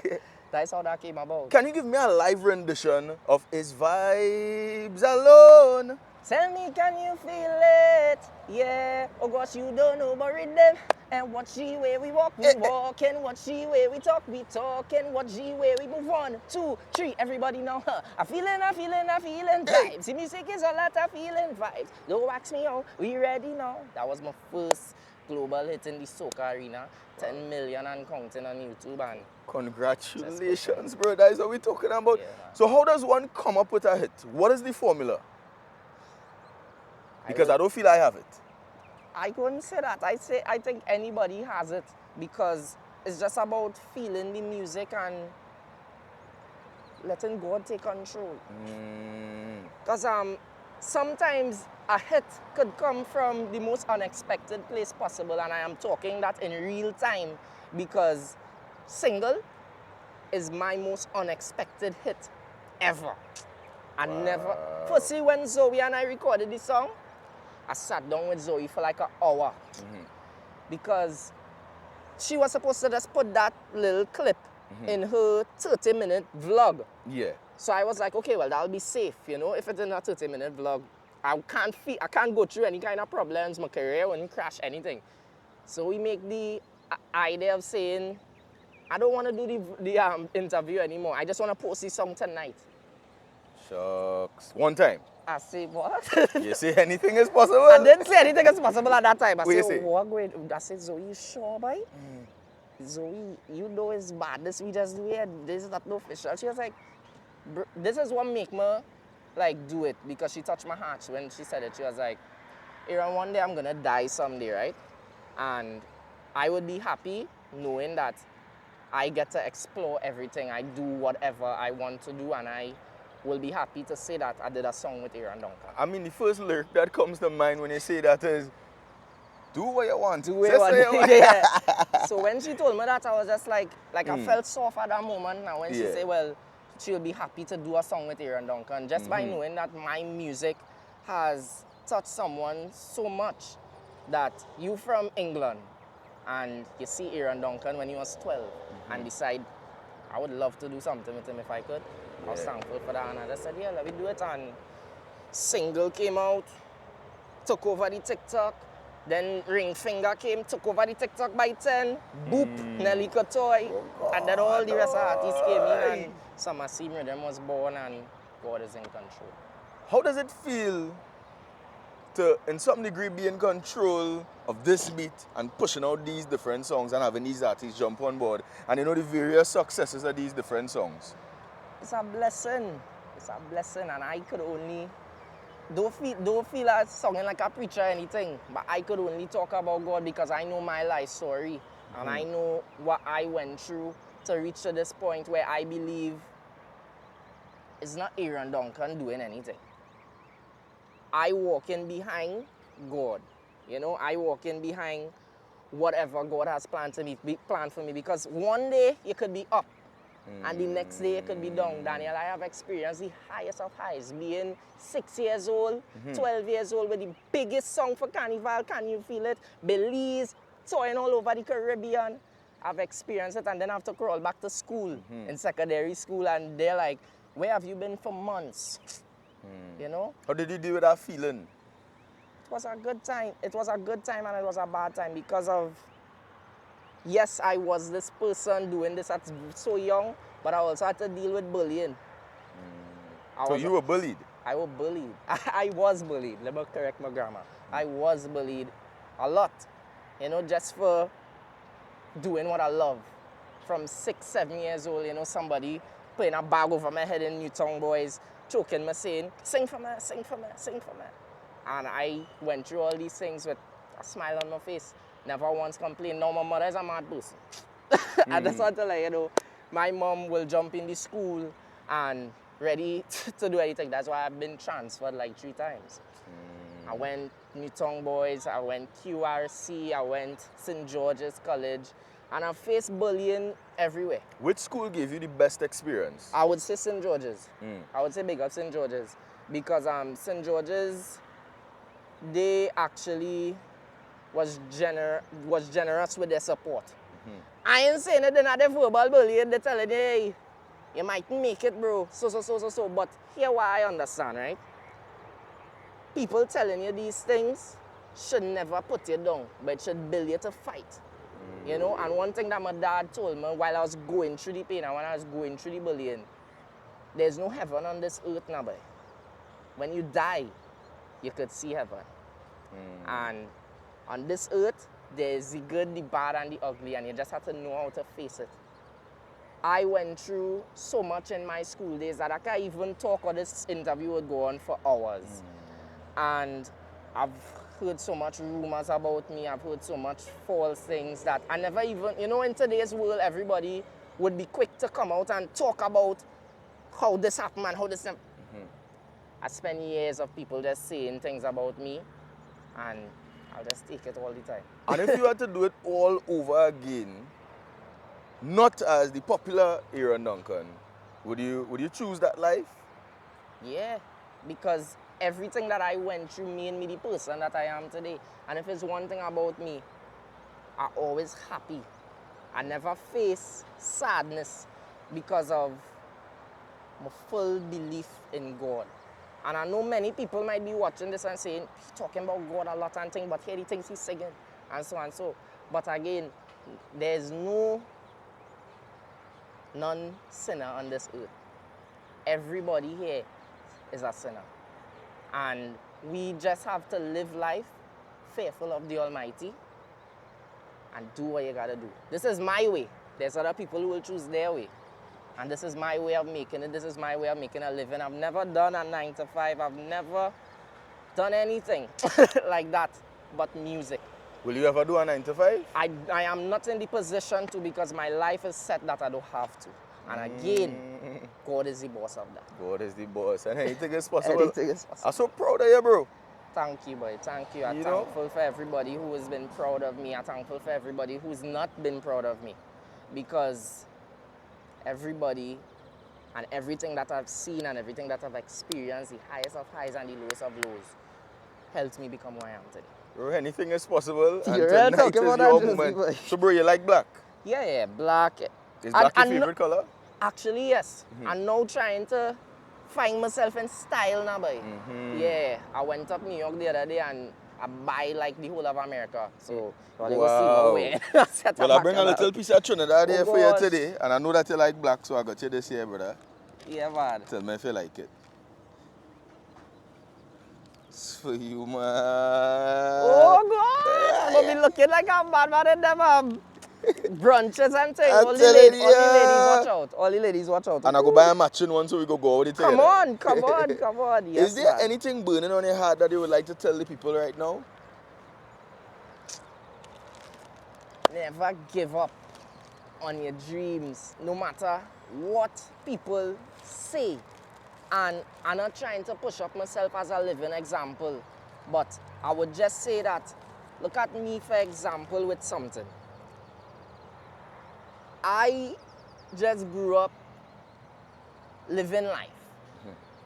Speaker 8: that's how that came about.
Speaker 1: Can you give me a live rendition of His Vibes Alone?
Speaker 8: Tell me, can you feel it? Yeah. Oh gosh, you don't know about rhythm. And what she way we walk, we walk. And what she way we talk, we talk. And what she way we move. 1, 2, 3. Everybody know her. I feeling vibes. The music is a lot of feeling vibes. Don't wax me out. We ready now. That was my first global hit in the soca arena. 10 million and counting on YouTube. And
Speaker 1: congratulations, bro. That is what we're talking about.
Speaker 8: Yeah,
Speaker 1: so how does one come up with a hit? What is the formula? Because I don't feel I have it.
Speaker 8: I couldn't say that. I think anybody has it, because it's just about feeling the music and letting God take control. Because sometimes a hit could come from the most unexpected place possible, and I am talking that in real time, because single is my most unexpected hit ever. I never. Firstly, when Zoe and I recorded this song, I sat down with Zoe for like an hour, because she was supposed to just put that little clip in her 30-minute vlog.
Speaker 1: Yeah.
Speaker 8: So I was like, okay, well, that'll be safe, you know. If it's in a 30-minute vlog, I can't go through any kind of problems. My career wouldn't crash, anything. So we make the idea of saying, I don't want to do the interview anymore. I just want to post this song tonight.
Speaker 1: Shucks. One time.
Speaker 8: I say, what?
Speaker 1: You say anything is possible?
Speaker 8: I didn't say anything is possible at that time. I
Speaker 1: What
Speaker 8: said, what great. I said, Zoe, you sure, boy? Zoe, you know it's bad. This we just do it. This is not no official. She was like, this is what make me like do it, because she touched my heart when she said it. She was like, Aaron, one day I'm gonna die someday, right? And I would be happy knowing that I get to explore everything. I do whatever I want to do, and I will be happy to say that I did a song with Aaron Duncan.
Speaker 1: I mean, the first lyric that comes to mind when you say that is, do what you want.
Speaker 8: Do what you want. Yeah. So when she told me that, I was just like I felt soft at that moment. And when she said, well, she'll be happy to do a song with Aaron Duncan, just by knowing that my music has touched someone so much, that you from England and you see Aaron Duncan when he was 12 and decide, I would love to do something with him if I could. I was thankful for that, and I just said, yeah, let me do it. And single came out, took over the TikTok. Then Ring Finger came, took over the TikTok by 10. Boop, Nelly Coute. And then all the rest of the artists came in, and Summer Seam Rhythm was born, and God is in control.
Speaker 1: How does it feel to, in some degree, be in control of this beat and pushing out these different songs and having these artists jump on board, and you know the various successes of these different songs?
Speaker 8: It's a blessing. It's a blessing, and I could only... Don't feel like sounding like a preacher or anything, but I could only talk about God because I know my life story, and I know what I went through to reach to this point where I believe it's not Aaron Duncan doing anything. I walk in behind God, you know. I walk in behind whatever God has planned for me, because one day you could be up, and the next day it could be down. Daniel, I have experienced the highest of highs, being 6 years old, 12 years old, with the biggest song for Carnival, Can You Feel It? Belize, touring all over the Caribbean. I've experienced it, and then I have to crawl back to school, in secondary school, and they're like, where have you been for months? You know?
Speaker 1: How did you deal with that feeling?
Speaker 8: It was a good time. It was a good time, and it was a bad time because of, yes, I was this person doing this at so young, but I also had to deal with bullying.
Speaker 1: So you were bullied?
Speaker 8: I was bullied. I was bullied. Let me correct my grammar. I was bullied a lot, you know, just for doing what I love. From 6, 7 years old, you know, somebody putting a bag over my head in Newtown Boys, choking me, saying, sing for me, sing for me, sing for me. And I went through all these things with a smile on my face. Never once complained. Now my mother is a mad person. I just want to let you know, my mom will jump in the school and ready to do anything. That's why I've been transferred like 3 times. I went Newton Boys, I went QRC, I went St. George's College, and I faced bullying everywhere.
Speaker 1: Which school gave you the best experience?
Speaker 8: I would say St. George's. I would say big up St. George's. Because St. George's, they actually was generous with their support. I ain't saying that they're not a verbal bullying, they're telling you, hey, you might make it, bro, so. But here what I understand, right? People telling you these things should never put you down, but it should build you to fight. You know, and one thing that my dad told me while I was going through the pain and when I was going through the bullying, there's no heaven on this earth now, boy. When you die, you could see heaven. And on this earth, there's the good, the bad, and the ugly, and you just have to know how to face it. I went through so much in my school days that I can't even talk, or this interview would go on for hours. And I've heard so much rumors about me, I've heard so much false things that I never even, you know, in today's world, everybody would be quick to come out and talk about how this happened and how this happened. I spent years of people just saying things about me, and I'll just take it all the time.
Speaker 1: And if you had to do it all over again, not as the popular Aaron Duncan, would you choose that life?
Speaker 8: Yeah, because everything that I went through made me the person that I am today. And if it's one thing about me, I'm always happy. I never face sadness because of my full belief in God. And I know many people might be watching this and saying, he's talking about God a lot and things, but here he thinks he's singing, and so and so. But again, there's none sinner on this earth. Everybody here is a sinner. And we just have to live life fearful of the Almighty and do what you gotta do. This is my way. There's other people who will choose their way. And this is my way of making it. This is my way of making a living. I've never done a 9 to 5. I've never done anything like that but music.
Speaker 1: Will you ever do a 9 to 5?
Speaker 8: I am not in the position to, because my life is set that I don't have to. And again, God is the boss of that.
Speaker 1: God is the boss, and anything is possible.
Speaker 8: Anything is possible.
Speaker 1: I'm so proud of you, bro.
Speaker 8: Thank you, boy. Thank you. I'm thankful for everybody who has been proud of me. I'm thankful for everybody who's not been proud of me. Because everybody and everything that I've seen and everything that I've experienced, the highest of highs and the lowest of lows, helped me become who I am today.
Speaker 1: Bro, anything is possible, and
Speaker 8: You're
Speaker 1: tonight
Speaker 8: talking
Speaker 1: is
Speaker 8: about
Speaker 1: your
Speaker 8: that,
Speaker 1: moment.
Speaker 8: boy.
Speaker 1: So, bro, you like black?
Speaker 8: Yeah, black.
Speaker 1: Is black your favorite color?
Speaker 8: Actually, yes. I'm now trying to find myself in style now, boy. Yeah, I went up New York the other day and I buy like the whole of America. So, you go see my way.
Speaker 1: Well, I bring a little piece of Trinidad here for you today, and I know that you like black, so I got you this here, brother.
Speaker 8: Yeah, man.
Speaker 1: Tell me if you like it. It's for you, man.
Speaker 8: Oh, God! I'm going to be looking like a bad man in them brunches and things. All the ladies watch out. All the ladies watch out.
Speaker 1: And I go buy a matching one so we go out with it together.
Speaker 8: Come on. Yes,
Speaker 1: Is there
Speaker 8: man.
Speaker 1: anything burning on your heart that you would like to tell the people right now?
Speaker 8: Never give up on your dreams, no matter what people say. And I'm not trying to push up myself as a living example, but I would just say that, look at me for example with something. I just grew up living life.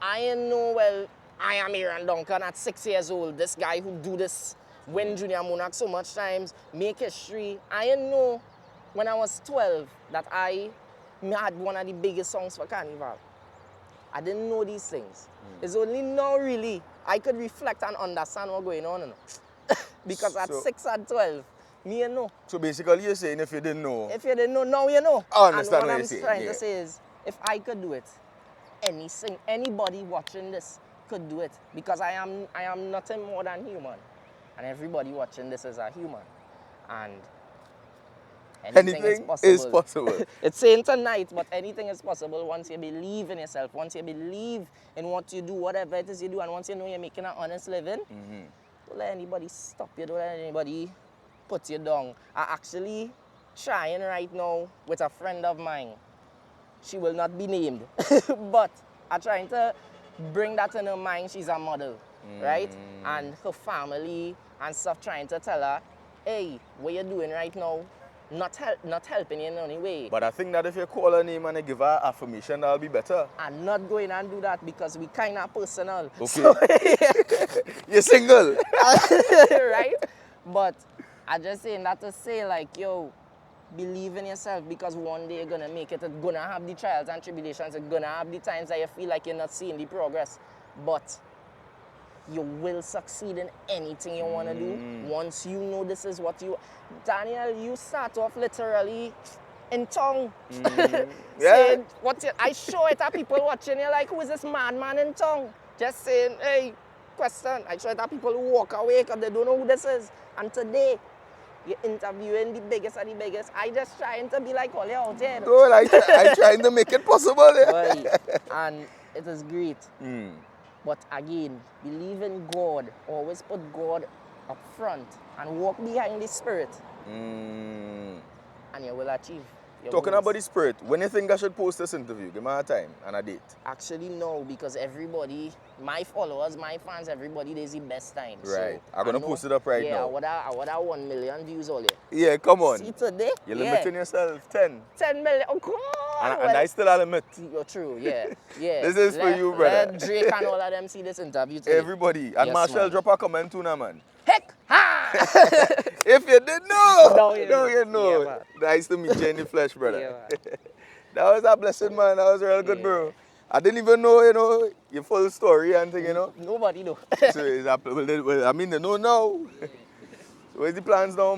Speaker 8: I didn't know, well, I am Aaron Duncan at 6 years old, this guy who do this, win Junior Monarch so much times, make history. I didn't know when I was 12 that I had one of the biggest songs for Carnival. I didn't know these things. It's only now really I could reflect and understand what's going on. Because at 6 and 12, me you know.
Speaker 1: So basically you're saying if you didn't know.
Speaker 8: If you didn't know, now you know.
Speaker 1: I understand
Speaker 8: and
Speaker 1: what
Speaker 8: I'm
Speaker 1: you're saying.
Speaker 8: trying to say is, if I could do it, anybody watching this could do it. Because I am nothing more than human. And everybody watching this is a human. And
Speaker 1: Anything is possible.
Speaker 8: It's saying tonight, but anything is possible once you believe in yourself, once you believe in what you do, whatever it is you do, and once you know you're making an honest living. Don't let anybody stop you, don't let anybody put you down. I'm actually trying right now with a friend of mine. She will not be named, but I'm trying to bring that in her mind. She's a model, right? And her family and stuff trying to tell her, hey, what you're doing right now, not helping you in any way.
Speaker 1: But I think that if you call her name and you give her affirmation, that'll be better.
Speaker 8: I'm not going and do that because we kind of personal.
Speaker 1: Okay.
Speaker 8: So,
Speaker 1: you're single.
Speaker 8: right? But I just saying that to say like, yo, believe in yourself because one day you're going to make it. It's going to have the trials and tribulations. It's going to have the times that you feel like you're not seeing the progress. But you will succeed in anything you want to do once you know this is what you... Daniel, you start off literally in tongue. Saying, I show it at people watching, you're like, who is this madman in tongue? Just saying, hey, question. I show it at people who walk away because they don't know who this is. And today, you're interviewing the biggest of the biggest. I just trying to be like all you out there.
Speaker 1: No, I'm trying to make it possible.
Speaker 8: Right. And it is great. But again, believe in God. Always put God up front and walk behind the Spirit. And you will achieve your
Speaker 1: Talking
Speaker 8: goals.
Speaker 1: about the Spirit, when you think I should post this interview? Give me a time and a date.
Speaker 8: Actually, no, because everybody, my followers, my fans, everybody, there's the best time.
Speaker 1: Right.
Speaker 8: So,
Speaker 1: I'm going to post it up right now.
Speaker 8: Yeah, I would have 1 million views all year.
Speaker 1: Yeah, come on.
Speaker 8: See today?
Speaker 1: You're limiting yourself. 10.
Speaker 8: 10 million. Oh, come on.
Speaker 1: And I still have a limit.
Speaker 8: You're true, yeah. Yeah.
Speaker 1: This is for you, brother.
Speaker 8: Let Drake and all of them see this interview today.
Speaker 1: Everybody. And
Speaker 8: Yes,
Speaker 1: Marshall,
Speaker 8: man.
Speaker 1: drop a comment too now, man.
Speaker 8: Heck! Ha!
Speaker 1: If you didn't know,
Speaker 8: Now you know.
Speaker 1: you know.
Speaker 8: Yeah, man.
Speaker 1: Nice to meet you in the flesh, brother.
Speaker 8: Yeah, man.
Speaker 1: That was a blessing, man. That was real good, bro. I didn't even know, your full story and thing,
Speaker 8: Nobody know.
Speaker 1: So, they know now. So, where's the plans now?